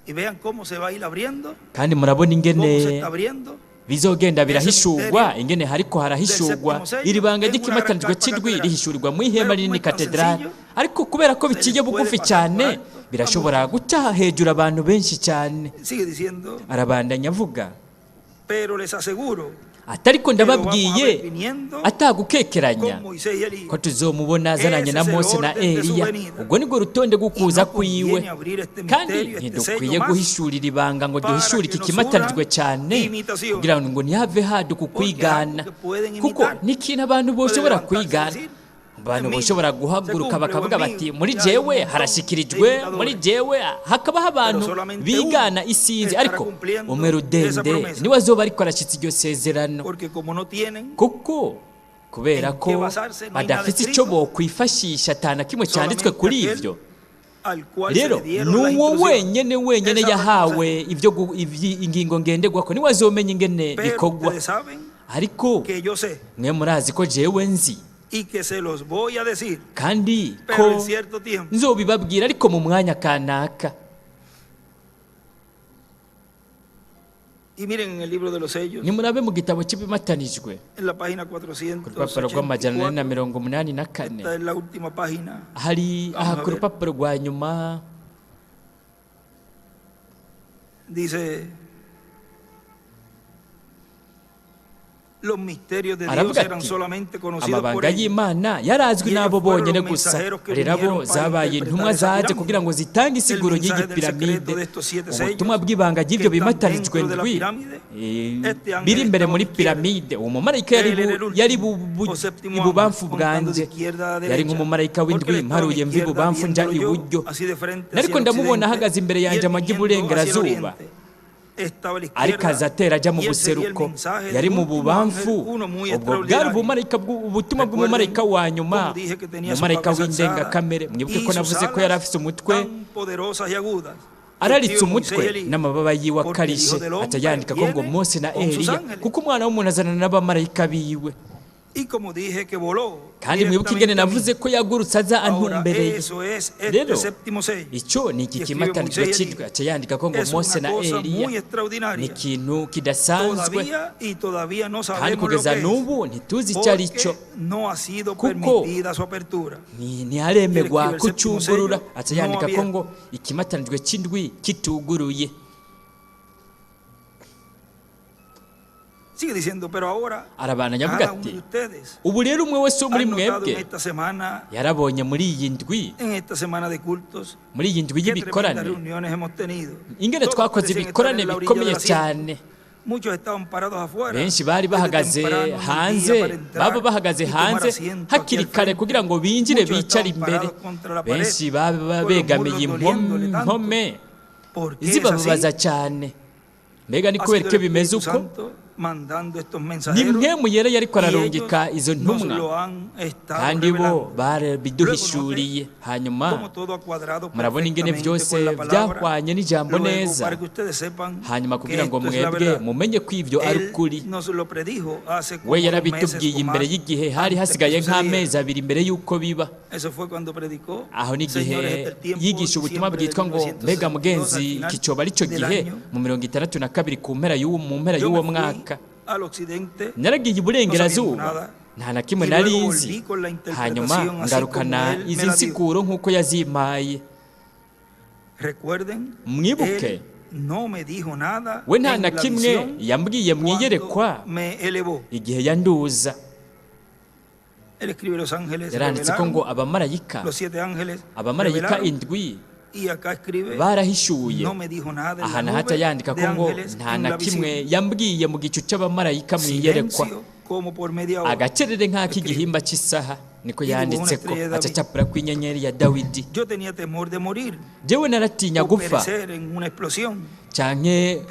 Y vean cómo se va a ir abriendo, kandi murabona cómo se ingene está abriendo. bizogenda birahishurwa, ingene hariko harahishurwa. Iri banga ry'ikimatanijwe cy'indwi rihishurirwa mu ihema rinini katedrali, ariko kubera ko biciye bugufi cyane birashobora guca hejuru abantu benshi cyane. Sigue diciendo, Arabandanya avuga pero les aseguro ati ariko que lo vamos a ndababwiye ver viniendo atagukekeranya con Moisés y Elías. ko tuzomubona azananye na Mose na Eliya. Ubwo nibwo rutonde rw'ukuza kwiwe, kandi ntidukwiye guhishurira ibanga ngo duhishure iki kimatanijwe cyane kugira ngo ntihave haduka ukwigana, kuko ni ikintu abantu boshobora kwigana. Abantu boshobora guhaguruka bakavuga bati muri jewe harashyikirijwe, muri jewe hakabaho abantu bigana isinzi, ariko umwe rudende niwe azoba ariko arashyitsa iryo sezerano, Porque como no tienen kuko kubera ko badafite icyo bokwifashisha atana kimwe cyanditswe kuri ibyo, al cual se rero le dieron las nuwo instrucciones. wenyene Él sabe yahawe ingingo ngenderwako, niwe azomenya ingene Pero bikorwa. ustedes saben Ariko que yo sé mwe murazi ko jewe nzi, y que se los voy a decir, kandi pero ko en cierto tiempo. nzobibabwira ariko mu mwanya kanaka. Y miren en el libro de los sellos, Nimurabe mu gitabo cy'ibimatanijwe en la página ku rupapuro 484, rw'amajana ane na 84, esta es la última página. hari aha ku rupapuro rwa nyuma Dice, los misterios de Dios aravuga eran ati solamente conocidos por amabanga ellos. y'Imana yarazwi n'abo bonyine gusa, rero abo zabaye intumwa zaje kugira ngo zitange isiguro y'iyi piramide. Ubutumwa bw'ibanga ry'ibyo bimatanijwe ndwi biri imbere muri piramide. Uwo mumarayika yari ibubamfu bwanjye, yari nk'umumarayika w'indwi mparuye mva ibubamfu nja iburyo, ariko ndamubona ahagaze imbere yanjye amajya iburengerazuba, ariko aza atera ajya mu buseruko, yari mu bubamfu. Ubwo bwari ubutumwa bw'umumarayika wa nyuma, umumarayika w'indengakamere. Mwibuke ko navuze ko yari afite umutwe araritse umutwe n'amababa yiwe akarishe, aca yandika ko ngo Mose na Eliya, kuko umwana w'umuntu azana n'abamarayika biwe. Kandi mwibuke ingene navuze ko yagurutse aza antumbereye. Rero icyo ni iki kimatanijwe cy'indwi, aca yandika ko ngo Mose na Eliya ni ikintu kidasanzwe, kandi kugeza n'ubu ntituzi icyo ari cyo, kuko ntiharemegwa kucyugurura. Aca yandika ko ngo ikimatanijwe cy'indwi kituguruye. Sigue diciendo, pero ahora Arabandanya avuga cada uno de ati ustedes ubu rero umwe wese wo muri han notado mwebwe en esta semana, yarabonye muri iyi ndwi, en esta semana de cultos, muri iyi ndwi qué tremendas y'ibikorane, reuniones hemos tenido. ingene Todos twakoze parecen estar ibikorane en la orilla bikomeye del asiento. cyane. benshi bari bahagaze hanze, baba bahagaze hanze hakiri kare kugira ngo binjire bicare imbere. Benshi baba begamiye impome zibababaza cyane. Mbega ni kubera ko bimeze uko? Ni mpemu yera yariko ararungika izo ntumwa, kandi bo barabiduhishuriye. Hanyuma murabona ingene byose byahwanye n'ijambo neza. Hanyuma kugira ngo mwebwe mumenye ko ivyo ari ukuri, we yarabitubwiye imbere y'igihe, hari hasigaye nk'amezi 2 imbere y'uko biba. Aho n'igihe yigisha ubutumwa bwitwa ngo mbega mugenzi, kicoba arico gihe mu 62 ku mpera y'uwo mwaka. Naragiye iburengerazuba, nta na kimwe narinzi. Hanyuma ngarukana izi nsiguro nk'uko yazimpaye. Mwibuke, we nta na kimwe yambwiye mwiyerekwa igihe yanduza. Yaranditse ko ngo abamarayika 7 barahishuye. Aha nahaca yandika ko ngo nta na kimwe yambwiye mu gicu c'abamarayika mwiyerekwa. Agacerere nk'ak'igihimba cy'isaha, niko yanditse ko acacapura kw'inyenyeri ya Dawidi. Jewe naratinya gupfa canke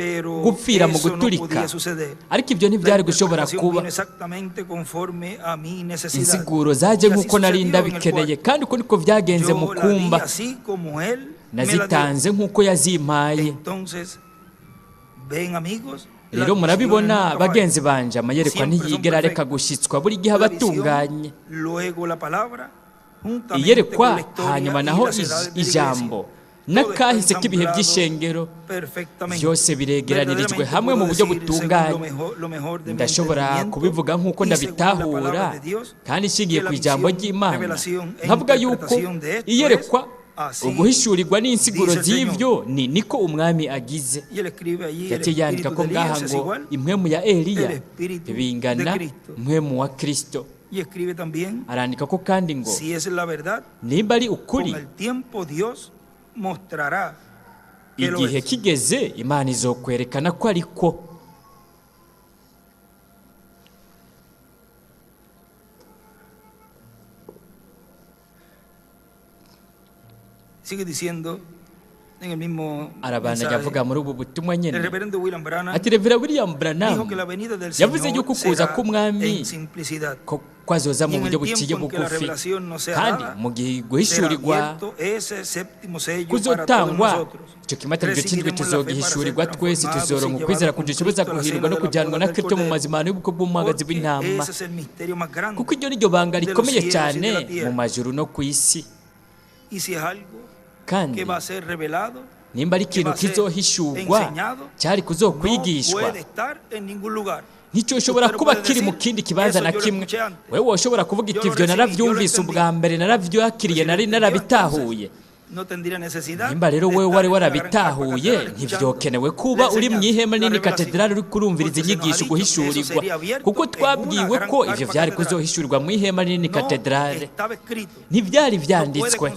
gupfira mu guturika, ariko ibyo ntibyari gushobora kuba. Insiguro zaje nk'uko nari ndabikeneye, kandi uko niko vyagenze mu kumba. Nazitanze nk'uko yazimpaye. Rero murabibona bagenzi banje, amayerekwa ntiyigera areka gushitswa, buri gihe abatunganye. Iyerekwa hanyuma naho ijambo n'akahise k'ibihe by'ishengero byose biregeranirijwe hamwe mu buryo butunganye. Ndashobora kubivuga nk'uko ndabitahura, kandi nshingiye ku ijambo ry'Imana, nkavuga yuko iyerekwa, uguhishurirwa n'insiguro z'ivyo niko umwami agize. Yaciye yandika ko ngaha ngo impwemu ya Eliya bingana impwemu wa Kristo. Arandika ko kandi ngo nimba ari ukuri, igihe kigeze Imana izokwerekana ko ariko. Sigue diciendo en el mismo arabana yavuga muri ubu butumwa nyene ati Reverendo William Branham yavuze yuko kuza k'umwami ko kwazoza mu buryo buciye bugufi, kandi mu gihe guhishurirwa kuzotangwa, icyo kimataniro cy'indwi tuzogihishurirwa twese, tuzoronka ukwizera kudushoboza guhirwa no kujyanwa na Kristo mu mazimano y'ubukwe bw'umwagazi w'intama, kuko iryo ni ryo banga rikomeye cyane mu majuru no ku isi. Kandi nimba ari ikintu kizohishurwa cyari kuzokwigishwa, nticyoshobora kuba kiri mu kindi kibanza na kimwe. Wewe woshobora kuvuga iti ivyo naravyumvise ubwa mbere, naravyakiriye, nari narabitahuye. Nimba rero wewe wari warabitahuye, ntivyokenewe kuba uri mw'ihema nini katedrali uri kurumviriza inyigisho guhishurirwa, kuko twabwiwe ko ivyo vyari kuzohishurirwa mw'ihema nini katedrali. Ntivyari vyanditswe,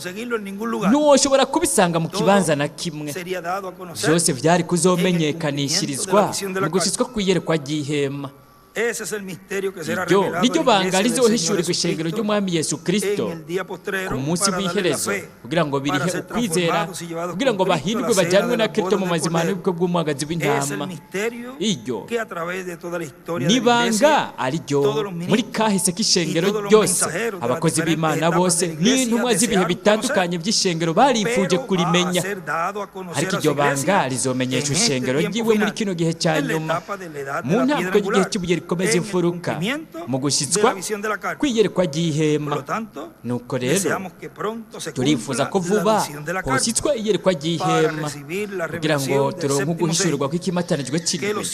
ntiwoshobora kubisanga mu kibanza na kimwe. Vyose vyari kuzomenyekanishirizwa mu gushitswa kw'iyerekwa ry'ihema. Iryo niryo banga rizohishurirwa ishengero ry'umwami Yesu Kristo ku munsi w'iherezo, kugira ngo birihe ukwizera, kugira ngo bahirwe bajyanwe na Kristo mu mazimano y'ubukwe bw'umwagazi w'intama. Iryo nibanga ariryo muri kahise k'ishengero ryose. Abakozi b'Imana bose n'intumwa z'ibihe bitandukanye by'ishengero barifuje kurimenya, ariko iryo banga rizomenyesha ishengero ryiwe muri kino gihe cya nyuma, mu ntabwo y'igihe cy'ubuye rikomeza imfuruka, mu gushyitswa kwiyerekwa ry'ihema. Nuko rero turifuza ko vuba hoshyitswa iyerekwa ry'ihema, kugira ngo turonke uguhishurirwa kw'ikimatanijwe cy'indwi,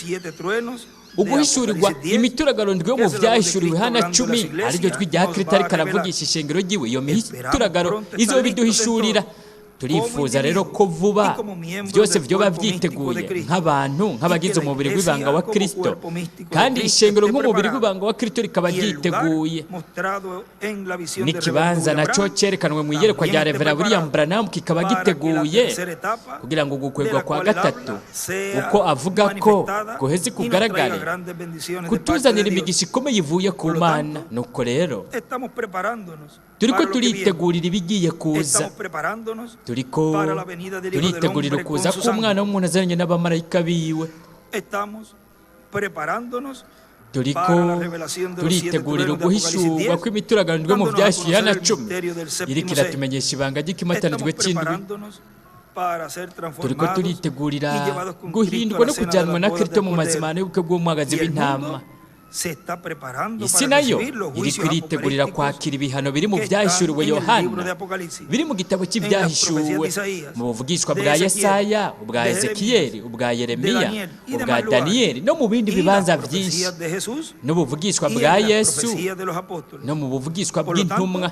uguhishurirwa imituragaro ndwi yo mu vyahishuriwe hana 10, ariryo jwi rya Kristo ariko aravugisha ishengero ryiwe. Iyo mituragaro izobiduhishurira turifuza rero ko vuba byose byoba byiteguye nk'abantu nk'abagize umubiri w'ibanga wa Kristo, kandi ishengero nk'umubiri w'ibanga wa Kristo rikaba ryiteguye. N'ikibanza nacyo cyerekanwe mu iyerekwa rya Reverend William Branham kikaba giteguye kugira ngo gukwegwa kwa gatatu uko avuga ko guheze kugaragare kutuzanira imigisha ikomeye ivuye ku Mana. Nuko rero turiko turitegurira ibigiye kuza, turiko turitegurira ukuza k'Umwana w'umuntu azanye n'abamarayika biwe, turiko turitegurira uguhishurwa kw'imituragano mu byashyuye na 10 iriko iratumenyesha ibanga ry'ikimatanijwe cy'indwi. Turiko turitegurira guhindurwa no kujyanwa na Kristo mu mazimano y'ubukwe bw'umwagazi w'intama. Isi nayo iriko iritegurira kwakira ibihano biri mu byahishuriwe Yohana, biri mu gitabo cy'ibyahishuwe, mu buvugishwa bwa Yesaya, ubwa Ezekiyeli, ubwa Yeremiya, ubwa Daniyeli no mu bindi bibanza byinshi, n'ubuvugishwa bwa Yesu no mu buvugishwa bw'intumwa.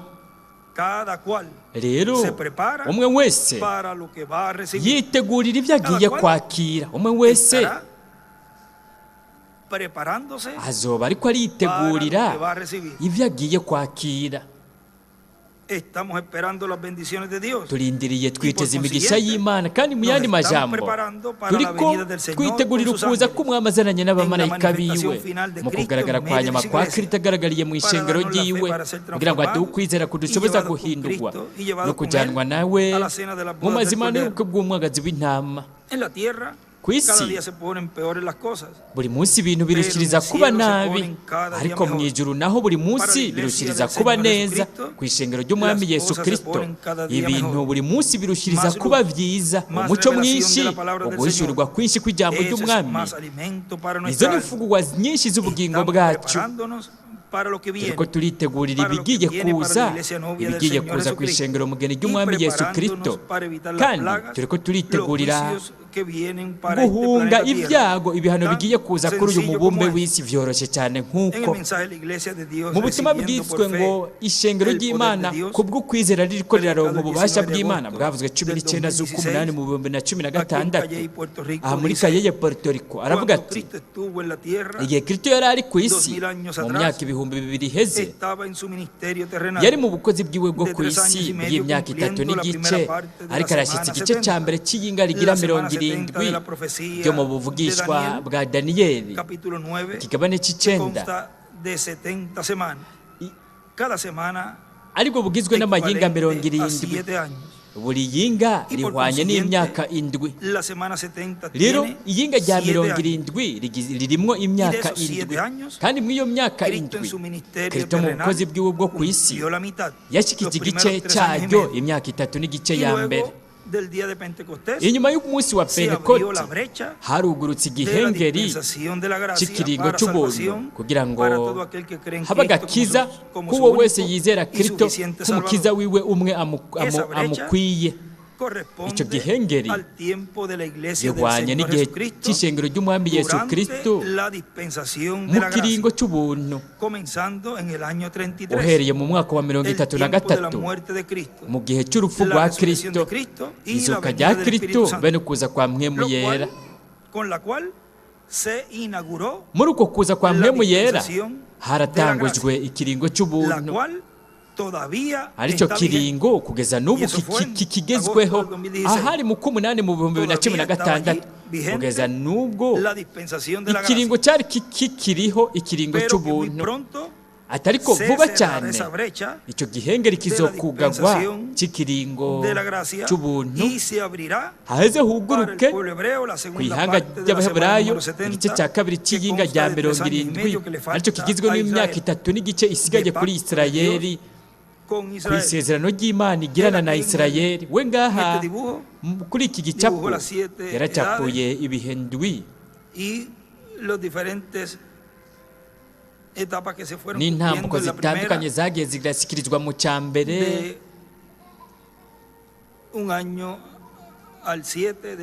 Rero umwe wese yitegurira ibyo agiye kwakira, umwe wese azoba ariko aritegurira ibyo agiye kwakira. Turindiriye twiteze imigisha y'Imana, kandi mu yandi majambo turiko twitegurira ukuza k'Umwami azananye n'abamarayika biwe mu kugaragara kwa nyuma kwa Kristo agaragariye mu ishengero ryiwe, kugira ngo aduhe ukwizera kudushoboza guhindurwa no kujyanwa nawe mu mazimano y'ubukwe bw'umwagazi w'intama. Ku isi buri munsi ibintu birushiriza kuba nabi, ariko mu ijuru naho buri munsi birushiriza kuba neza. Ku ishengero ry'Umwami Yesu Kristo ibintu buri munsi birushiriza kuba byiza. Umuco mwinshi, uguhishurirwa kwinshi kw'ijambo ry'Umwami, izo ni imfungurwa nyinshi z'ubugingo bwacu. Turiko turitegurira ibigiye kuza ku ishengero mugeni ry'Umwami Yesu Kristo, kandi turiko turitegurira guhunga ibyago, ibihano bigiye kuza kuri uyu mubumbe w'isi vyoroshe cyane. Nk'uko mu butumwa bwitswe ngo ishengero ry'Imana kubw'ukwizera ririko riraronka ububasha bw'Imana, bwavuzwe 19 z'ukumunani mu 2016 aha muri Cayeye, Puerto Rico. Aravuga ati, igihe Kristo yari ari ku isi mu myaka 2000 iheze, yari mu bukozi bwiwe bwo ku isi bw'imyaka 3 n'igice, ariko arashyitse igice cya mbere cy'iyinga rigira 70 byo mu buvugishwa bwa Daniyeli ikigabane c'9, aribwo bugizwe n'amayinga 70. Buri yinga rihwanye n'imyaka 7. Rero iyinga rya 70 ririmwo imyaka 7, kandi mw'iyo myaka 7 Kristo mu bukozi bwiwe bwo ku isi yashikije igice cyaryo imyaka 3 n'igice ya mbere. Inyuma y'umunsi wa Pentekote harugurutse igihengeri cy'ikiringo cy'ubuntu, kugira ngo habe agakiza k'uwo wese yizera Kristo nk'umukiza wiwe umwe amukwiye. Icyo gihengeri gihwanye n'igihe cy'ishengero ry'Umwami Yesu Kristo mu kiringo cy'ubuntu, uhereye mu mwaka wa 33 mu gihe cy'urupfu rwa Kristo, izuka rya Kristo bene kuza kwa Mpwemu Yera. Muri uko kuza kwa Mpwemu Yera haratangujwe ikiringo cy'ubuntu, aricyo kiringo kugeza n'ubu kikigezweho. Ahari mu 8 mu 2016 kugeza n'ubwo ikiringo cyari kikiriho ikiringo cy'ubuntu, atariko vuba cyane icyo gihengeri kizokugagwa cy'ikiringo cy'ubuntu, haheze huguruke ku ihanga ry'Abaheburayo igice cya 2 cy'iyinga rya 70, aricyo kigizwe n'imyaka 3 n'igice isigaye kuri Isirayeli, ku isezerano ry'Imana igirana na Isirayeli. We ngaha kuri iki gicapo yaracyapuye ibihe ndwi n'intambuko zitandukanye zagiye zigasikirizwa mu cyambere, un año al 7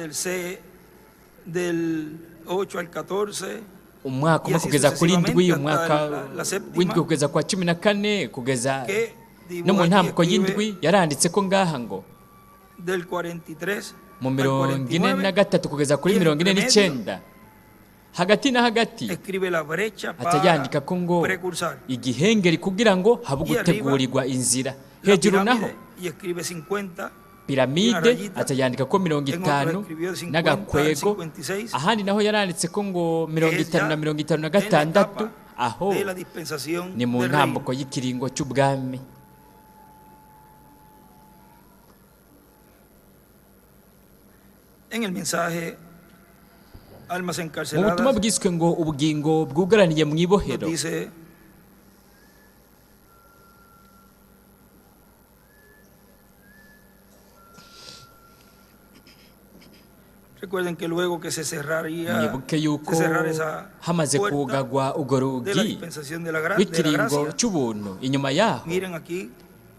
del 8 al 14, umwaka umwe kugeza kuri ndwi, umwaka w'indwi kugeza kwa 14, kugeza no mu ntambuko y'indwi yaranditse ko ngaha ngo del 43 mu al mirongo ine 49, na gatatu kugeza kuri y mirongo ine entre n'icyenda hagati na hagati escribe la brecha aca para yandika ko ngo precursar. igihengeri kugira ngo habe Y arriba, gutegurirwa inzira La hejuru naho pirámide, y escribe 50, piramide rayita, aca yandika ko mirongo en otro itanu escribió 50, n'agakwego 56, ahandi naho yaranditse ko ngo mirongo es itanu ya na mirongo itanu na en la gatandatu etapa aho de la dispensación ni mu del ntambuko reino. y'ikiringo cy'ubwami. En el mensaje Almas mu Encarceladas butumwa bwiswe ngo ubugingo bwugaraniye mu nos ibohero dice: recuerden que luego que se cerraría mwibuke yuko esa hamaze puerta kugagwa urwo de la rugi dispensación de la rw'ikiringo gracia, cy'ubuntu inyuma yaho miren aquí,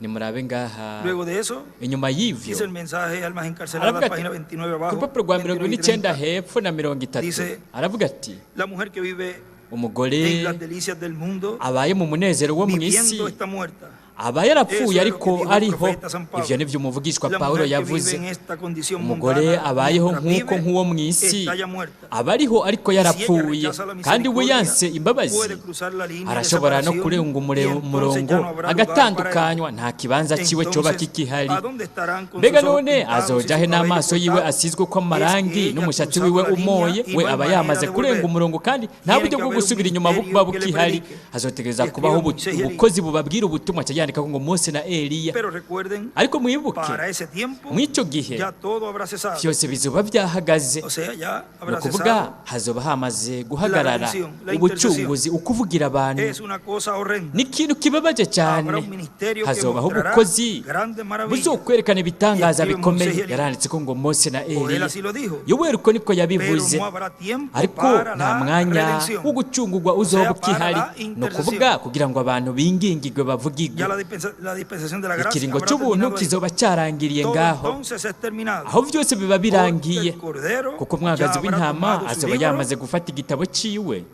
nimurabe ngaha luego de eso inyuma y'ivyo dice el mensaje Almas Encarceladas, aravuga ati página 29 ku abajo, rupapuro rwa 29 y mirongo 30, hepfo na 30 Dice, aravuga ati la mujer que vive umugore en las delicias del mundo, abaye mu munezero wo mu isi viviendo está muerta. aba yarapfuye Eso es lo ariko que dijo el ariho profeta San Pablo. ivyo nivyo umuvugishwa La Pawulo mujer que yavuze vive en esta condición umugore mundana, abayeho mientras nk'uko vive, nk'uwo mu isi está ya muerta. aba ariho ariko Si ella yarapfuye rechaza la kandi we misericordia, yanse imbabazi puede cruzar la línea de arashobora no separación, kurenga y entonces umurongo ya no habrá lugar agatandukanywa nta kibanza ciwe coba Entonces, kikihari ¿a dónde estarán con mbega sus ojos none pintados y azojahe su cabello n'amaso yiwe cortado? asizwe ko Es amarangi que ella n'umushatsi cruzado wiwe la línea umoye y we no hay aba manera yamaze de kurenga volver. umurongo kandi nta Tiene buryo que bwo haber un gusubira inyuma misterio buba que le bukihari predique. hazotegereza Y kubaho escribe Moisés y Elías. ubukozi bubabwira ubutumwa cyandika ngo Mose na Eliya Pero recuerden, ariko mwibuke para ese tiempo mw'ico gihe ya todo habrá cesado. vyose bizoba vyahagaze O sea, ya ni habrá ukuvuga cesado. hazoba hamaze guhagarara redención, la ubucunguzi ukuvugira abantu Es una cosa horrenda. ni ikintu kibabaje cyane Habrá un ministerio que hazobaho mostrará ubukozi grandes maravillas. buzokwerekana ibitangaza Y escribe bikomeye Moisés y Elías. yaranditse ko ngo Mose na O él Eliya así lo dijo. yoweri uko niko Pero yabivuze no habrá tiempo ariko para nta la mwanya redención. wo gucungurwa uzoba O sea, para ukihari la ni intercesión. ukuvuga kugira ngo abantu bingingirwe bavugirwe Ya la dispensación de la gracia ikiringo habrá cy'ubuntu terminado ahí. kizoba cyarangiriye Todo ngaho entonces es terminado. aho byose biba birangiye Porque el Cordero kuko ya umwagazi habrá w'intama tomado su azoba libro yamaze gufata igitabo ciwe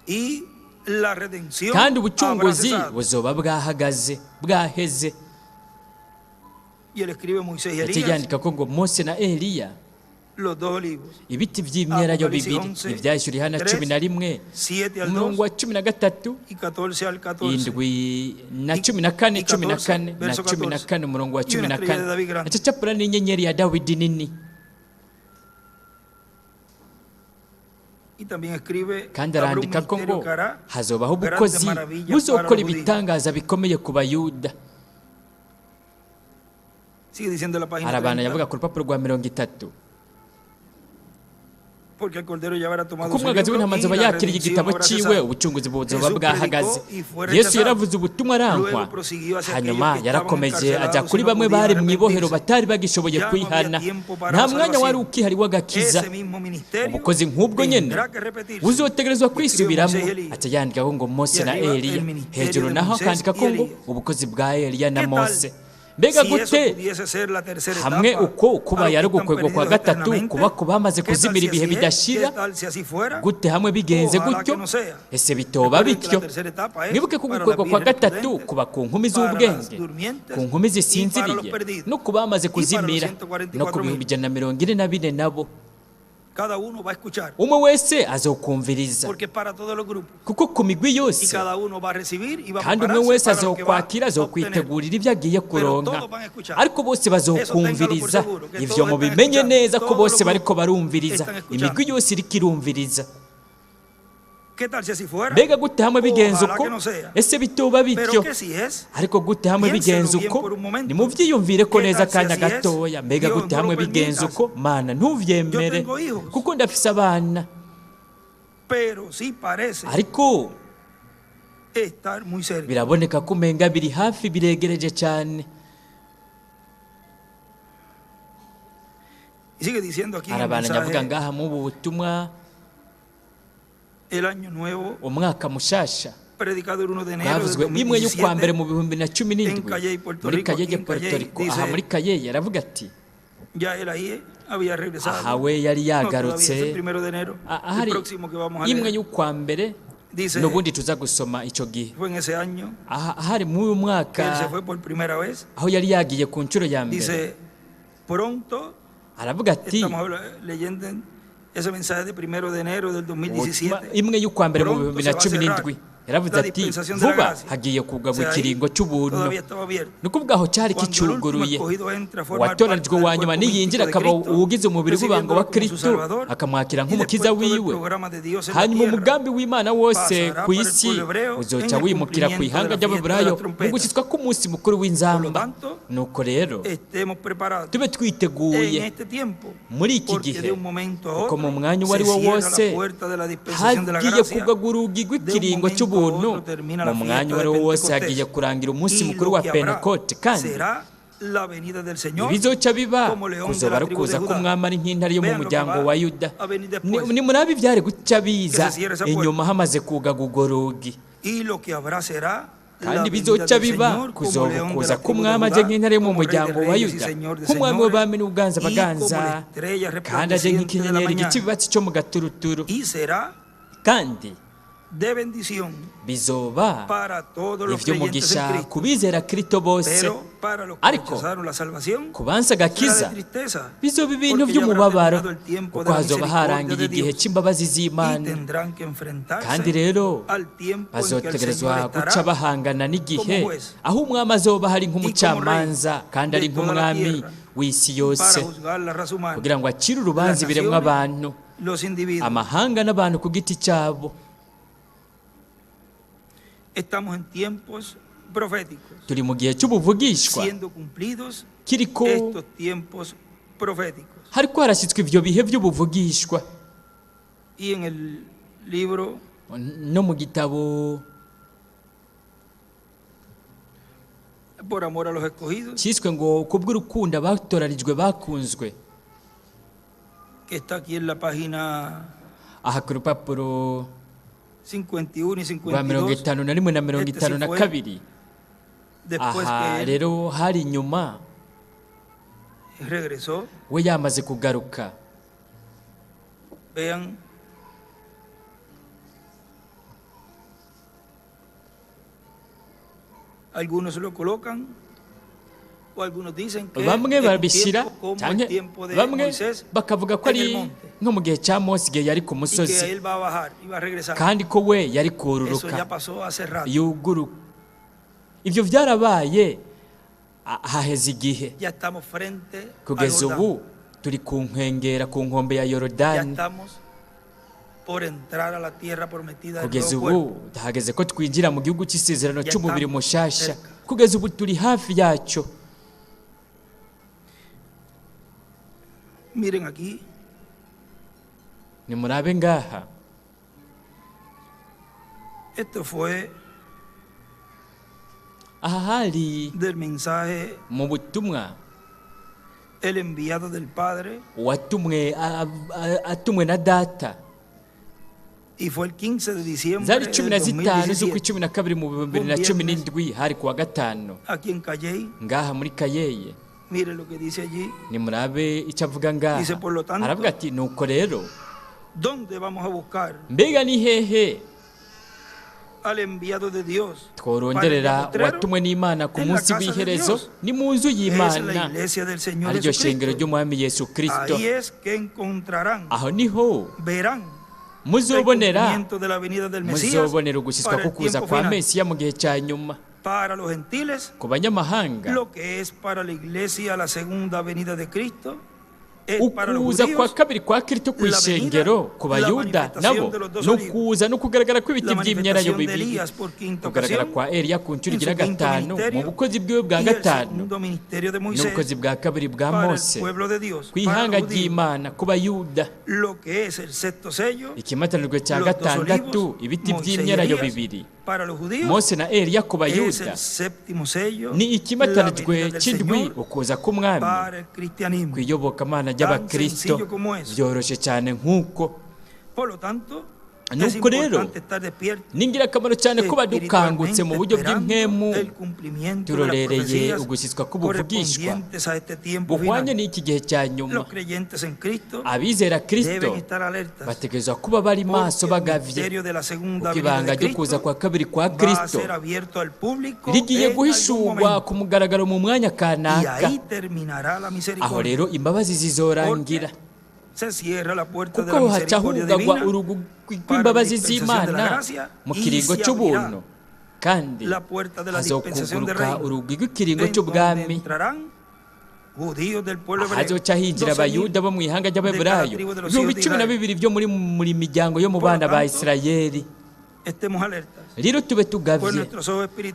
y la redención kandi habrá ubucunguzi cesado. buzoba bwahagaze bwaheze Y él escribe Moisés y yaciye Elías, yandika ko ngo Mose na Eliya los dos olivos, ibiti by'imyelayo Apocalipsis bibiri 11, ibyahishuri hana 11 7 al umurongo 2 wa 13 y 14 al 14. indwi na 14 y 14 na verso 14 umurongo wa Y una estrella de 14 David grande. acacapura n'inyenyeri ya Dawidi nini Y también escribe, kandi habrá un arandika ko ministerio ngo que hará hazobaho grandes ubukozi maravillas para buzokora los judíos. ibitangaza bikomeye ku bayuda Sigue diciendo la página arabana 30, yavuga ku rupapuro rwa 30 porque el Cordero ya habrá tomado kuko su umwagazi libro w'intama y azoba la yakiriye redención igitabo habrá ciwe cesado. ubucunguzi buzoba Jesús bwahagaze predicó y fue yesu rechazado. yaravuze ubutumwa arankwa Luego prosiguió hacia hanyuma aquellos que yarakomeje estaban ajya encarcelados kuri y no bamwe podían bari mu ibohero arrepentirse. batari bagishoboye Ya no había kwihana tiempo para nta la mwanya salvación. wari ukihari w'agakiza Ese mismo ministerio ubukozi nk'ubwo nyene tendrá que repetirse. buzotegerezwa Y escribe kwisubiramo Moisés y Elías. aca yandikaho ngo Mose Y na arriba, Eliya el ministerio hejuru de naho Moisés akandika ko y ngo Elías. ubukozi bwa Eliya na ¿Qué tal Mose mbega si eso gute pudiese ser la tercera hamwe etapa uko kuba a los que yari están ugukwegwa kwa perdidos gatatu eternamente? kuba ku bamaze ¿Qué tal kuzimira si ibihe así es? bidashira ¿Qué tal si así fuera? gute hamwe bigenze Ojalá gutyo que no sea. ese bitoba Recuerden que bityo la tercera etapa es mwibuke ko para gukwegwa las kwa vírgenes gatatu prudentes, kuba ku nkumi para z'ubwenge las durmientes ku nkumi y para los zisinziriye perdidos. no ku bamaze Y para los kuzimira 144,000. no ku bihumbi 144 nabo Cada uno va a escuchar, umwe wese azokumviriza porque es para todos los grupos. kuko ku migwi Y yose cada uno va a recibir y va a kandi umwe prepararse wese para lo que va azokwakira a obtener. azokwitegurira ibyo agiye kuronka todos van a escuchar. ariko bose bazokumviriza Eso téngalo por seguro, que ivyo todos mubimenye están neza escuchando. ko bose Todos los bariko grupos barumviriza están escuchando. imigwi yose iriko irumviriza ¿Qué tal si así fuera? mbega gute hamwe bigenze Ojalá uko que no sea. ese bitoba Pero bityo que si es, ariko gute hamwe Piénselo bigenze bien uko por un momento. nimuvyiyumvire ko ¿Qué neza tal si akanya así es? gatoya mbega Dios, gute no lo hamwe bigenze permitas. uko mana ntuvyemere Yo tengo hijos. kuko ndafise abana pero sí parece ariko estar muy cerca. biraboneka ko umenga biri hafi biregereje cyane Y sigue diciendo aquí en el arabana nyavuga mensaje, ngaha mu butumwa el año nuevo, umwaka mushasha predicado el 1 de enero del bwavuzwe imwe y'ukwa mbere 2017, mu bihumbi na cumi n'indwi En Cayey, Puerto muri Rico, Kayeye aquí en Puerto Cayey, Rico dice- aha muri Kayeye aravuga ati ya él ahí había regresado. aha we yari No, todavía es yagarutse el 1 de enero, el ahari próximo que vamos a imwe leer. y'ukwa mbere Dice, n'ubundi tuza gusoma icyo gihe fue en ese año ahari muri uyu que él se mwaka fue por primera vez. aho yari yagiye ku nshuro ya mbere Dice, pronto. aravuga ati Estamos leyendo ese mensaje de 1 de enero del 2017. imwe y'ukwa mbere mu Pronto 2017 yaravuze ati vuba hagiye kugabwa ikiringo cy'ubuntu Todavía estaba abierto. ni ukuvuga aho cyari Cuando el último kicuguruye escogido entra a formar uwatoranijwe parte wa del nyuma cuerpo niyinjira místico de akaba Cristo, uwugize umubiri w'ibanga wa recibiéndolo como su kristo Salvador, akamwakira y nk'umukiza después todo el wiwe programa de Dios en la hanyuma tierra umugambi w'imana wose pasará ku para el isi pueblo hebreo uzoca en el wimukira ku cumplimiento ihanga de la fiesta de ry'abaheburayo las mu trompetas. gushyitswa k'umunsi mukuru w'inzamba tanto, nuko rero estemos preparados tube en twiteguye este tiempo, muri iki porque gihe de un momento a kuko otro mu mwanya uwo se ari wo cierra wose la puerta de la dispensación de la hagiye gracia. kugagwa urugi rw'ikiringo De un cy'ubuntu momento a otro termina la mu fiesta mwanya uwo de ari wo wose Pentecostés. hagiye kurangira umunsi Y mukuru lo wa que habrá pentekote kandi será la venida del Señor ibizoca biba como león de kuzoba la ari tribu de kuza Judá. k'umwami ari nk'intare yo mu Vean lo que muryango va wa yuda a venir después. nimurabe ibyari guca biza Que se cierre esa puerta. inyuma hamaze kugagwa urwo rugi Y lo que habrá será la kandi venida bizoca del biba Señor como kuzoba león de kuza la tribu de k'umwami aje Judá, nk'intare yo mu como rey de muryango wa reyes y yuda señor de k'umwami señores, w'abami n'ubuganza y como baganza la estrella kandi aje resplandeciente de la nk'ikinyenyeri mañana. cy'ibibatsi cyo mu gaturuturu Y será kandi de bendición bizoba para todos los creyentes en iby'umugisha Cristo. ku bizera kristo bose Pero para los que ariko rechazaron la salvación, ku banse será agakiza de tristeza, bizoba ibintu porque ya habrá by'umubabaro terminado el tiempo de kuko la hazoba misericordia harangiye de igihe Dios, cy'imbabazi y z'imana tendrán que enfrentarse kandi rero al tiempo en que el bazotegerezwa Señor guca estará bahangana n'igihe como juez aho umwami azoba hari nk'umucamanza kandi ari de toda la nk'umwami tierra w'isi para yose juzgar la raza humana, kugira ngo acire urubanza las ibiremwa naciones, abantu los individuos. amahanga n'abantu ku giti cyabo Estamos en tiempos proféticos, turi mu gihe cy'ubuvugishwa siendo cumplidos kiriko estos tiempos proféticos. hariko harashyitswe ibyo bihe by'ubuvugishwa Y en el libro no mu gitabo Por amor a los escogidos, cyiswe ngo kubw'urukundo abatoranijwe bakunzwe que está aquí en la página aha ku rupapuro 51 y rwa 52, 51 na 52 después aha que él rero hari inyuma regresó. we yamaze kugaruka Vean algunos lo colocan o algunos dicen que bamwe es un babishyira tiempo como el cyangwa tiempo de bamwe Moisés bakavuga ko en el ari monte, nko mu gihe cya mose igihe yari ku y que musozi él va a bajar y va a regresar. kandi ko we yari Eso ya kururuka pasó hace rato. yuguruka ibyo byarabaye haheze igihe Ya estamos frente al kugeza Jordán. ubu turi ku nkengera ku nkombe ya Ya yorodani estamos por entrar a la tierra prometida del kugeza nuevo ubu cuerpo. hageze ko twinjira mu gihugu cy'isezerano Ya cy'umubiri estamos mushasha cerca. kugeza ubu turi hafi yacyo Miren aquí, nimurabe ngaha esto fue aha hari del mensaje mu butumwa el enviado del Padre, atumwe na data y fue el 15 de diciembre zari del 15 z'ukwa 2017, 12 mu 2017 hari kuwa gatanu aquí en Calley. ngaha muri kayeye Mire lo que dice allí. nimurabe icyo avuga ngaha Dice, por lo tanto, aravuga ati nuko rero ¿Dónde vamos a buscar mbega ni hehe al enviado de Dios? tworonderera Para el watumwe n'imana ku en la munsi casa de w'iherezo Dios. ni mu nzu Es la y'imana iglesia del Señor ariryo shengero Jesucristo. ry'umwami yesu kirisito Ahí es que encontrarán, aho niho verán el muzobonera cumplimiento de la venida del Mesías muzobonera ugushyitswa para ko el kuza tiempo kwa final. mesiya mu gihe cya nyuma Para los gentiles, ku banyamahanga lo que es para la iglesia la segunda venida de Cristo es para los ukuza kwa judíos kabiri kwa kristo ku la ishengero ku venida, la bayuda manifestación nabo de los dos no olivos, kuza no kugaragara kw'ibiti la by'imyelayo manifestación de bibiri Elías por quinta kugaragara ocasión kwa eliya ku nshuro en su igira quinto gatanu mu ministerio bukozi bwiwe bwa y el gatanu segundo ministerio de Moisés n'ubukozi bwa kabiri bwa para el mose pueblo de Dios, ku para ihanga los judíos, ry'imana ku bayuda lo que es el sexto sello, ikimatanirwe cya los dos gatandatu olivos, ibiti Moisés y by'imyelayo Elías, bibiri para los judíos mose na eliya ku es bayuda el séptimo sello, ni la ikimatanijwe venida del cy'indwi Señor ukuza k'umwami para el cristianismo. ku iyobokamana Tan ry'abakristo sencillo como eso. byoroshye cyane nk'uko Por lo tanto, nuko rero ni ingirakamaro cyane kuba dukangutse mu buryo bw'impwemu, turorereye ugushyitswa k'ubuvugishwa buhwanye n'iki gihe cya nyuma. Abizera Kristo bategerezwa kuba bari maso bagavye, kuko ibanga ryo kuza kwa kabiri kwa Kristo rigiye guhishurwa ku mugaragaro mu mwanya kanaka. Aho rero imbabazi zizorangira, kuko hacahugagwa urugu rw'imbabazi z'Imana mu kiringo cy'ubuntu, kandi hazokuguruka urugi rw'ikiringo cy'ubwami, hazoca hinjira abayuda bo mu ihanga ry'Abaheburayo 12,000 byo muri miryango yo mu bana ba Isirayeli. Rero tube tugavye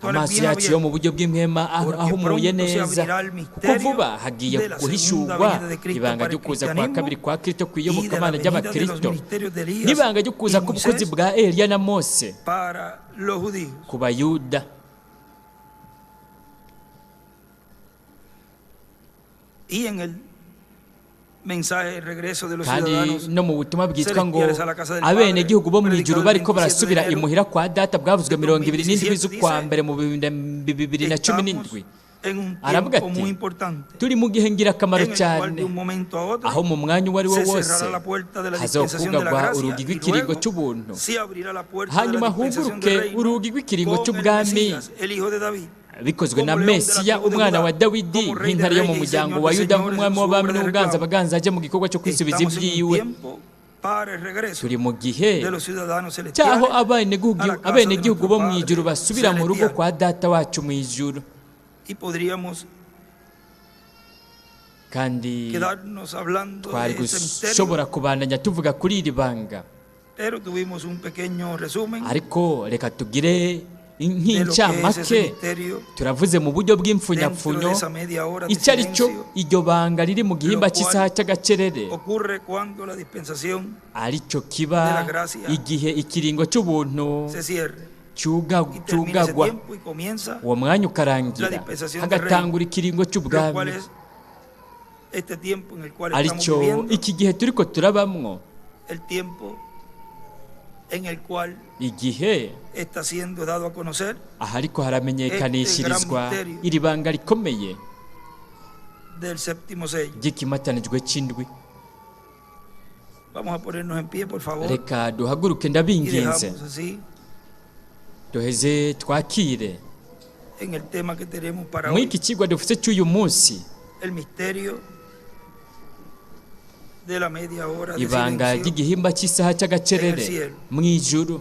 amaso yacu yo mu buryo bw'impwema ahumuye neza, kuko vuba hagiye guhishurwa ibanga ryo kuza kwa kabiri kwa Kristo kw'iyobokamana ry'Abakristo, n'ibanga ryo kuza k'ubukozi bwa Eliya na Mose ku Bayuda. Kandi no mu butumwa bwitwa ngo abenegihugu bo mu ijuru bariko barasubira imuhira kwa data, bwavuzwe 27 z'ukwa mbere mu 2017, aravuga ati turi mu gihe ngirakamaro cyane, aho mu mwanya uwo ari wo wose hazokugagwa urugi rw'ikiringo cy'ubuntu, hanyuma huguruke urugi rw'ikiringo cy'ubwami bikozwe na Mesiya umwana wa Dawidi, nk'intare yo mu muryango wa Yuda, nk'umwami w'abami n'uganza abaganza aje mu gikorwa cyo kwisubiza ibyiwe. Turi mu gihe cyaho abenegihugu bo mu ijuru basubira mu rugo kwa data wacu mu ijuru, kandi twari gushobora kubandanya tuvuga kuri iri banga, ariko reka tugire nk'incamake. Turavuze mu buryo bw'imfunyapfunyo icyo ari cyo iryo banga riri mu gihimba cy'isaha cy'agacerere, ari cyo kiba igihe ikiringo cy'ubuntu cyugagwa, uwo mwanya ukarangira, hagatangura ikiringo cy'ubwami, ari cyo iki gihe turiko turabamwo, igihe aha ariko haramenyekanishirizwa iri banga rikomeye ry'ikimatanijwe cy'indwi. Reka duhaguruke ndabinginze, duheze twakire mu iki kigwa dufite cy'uyu munsi, ibanga ry'igihimba cy'isaha cy'agacerere mu ijuru.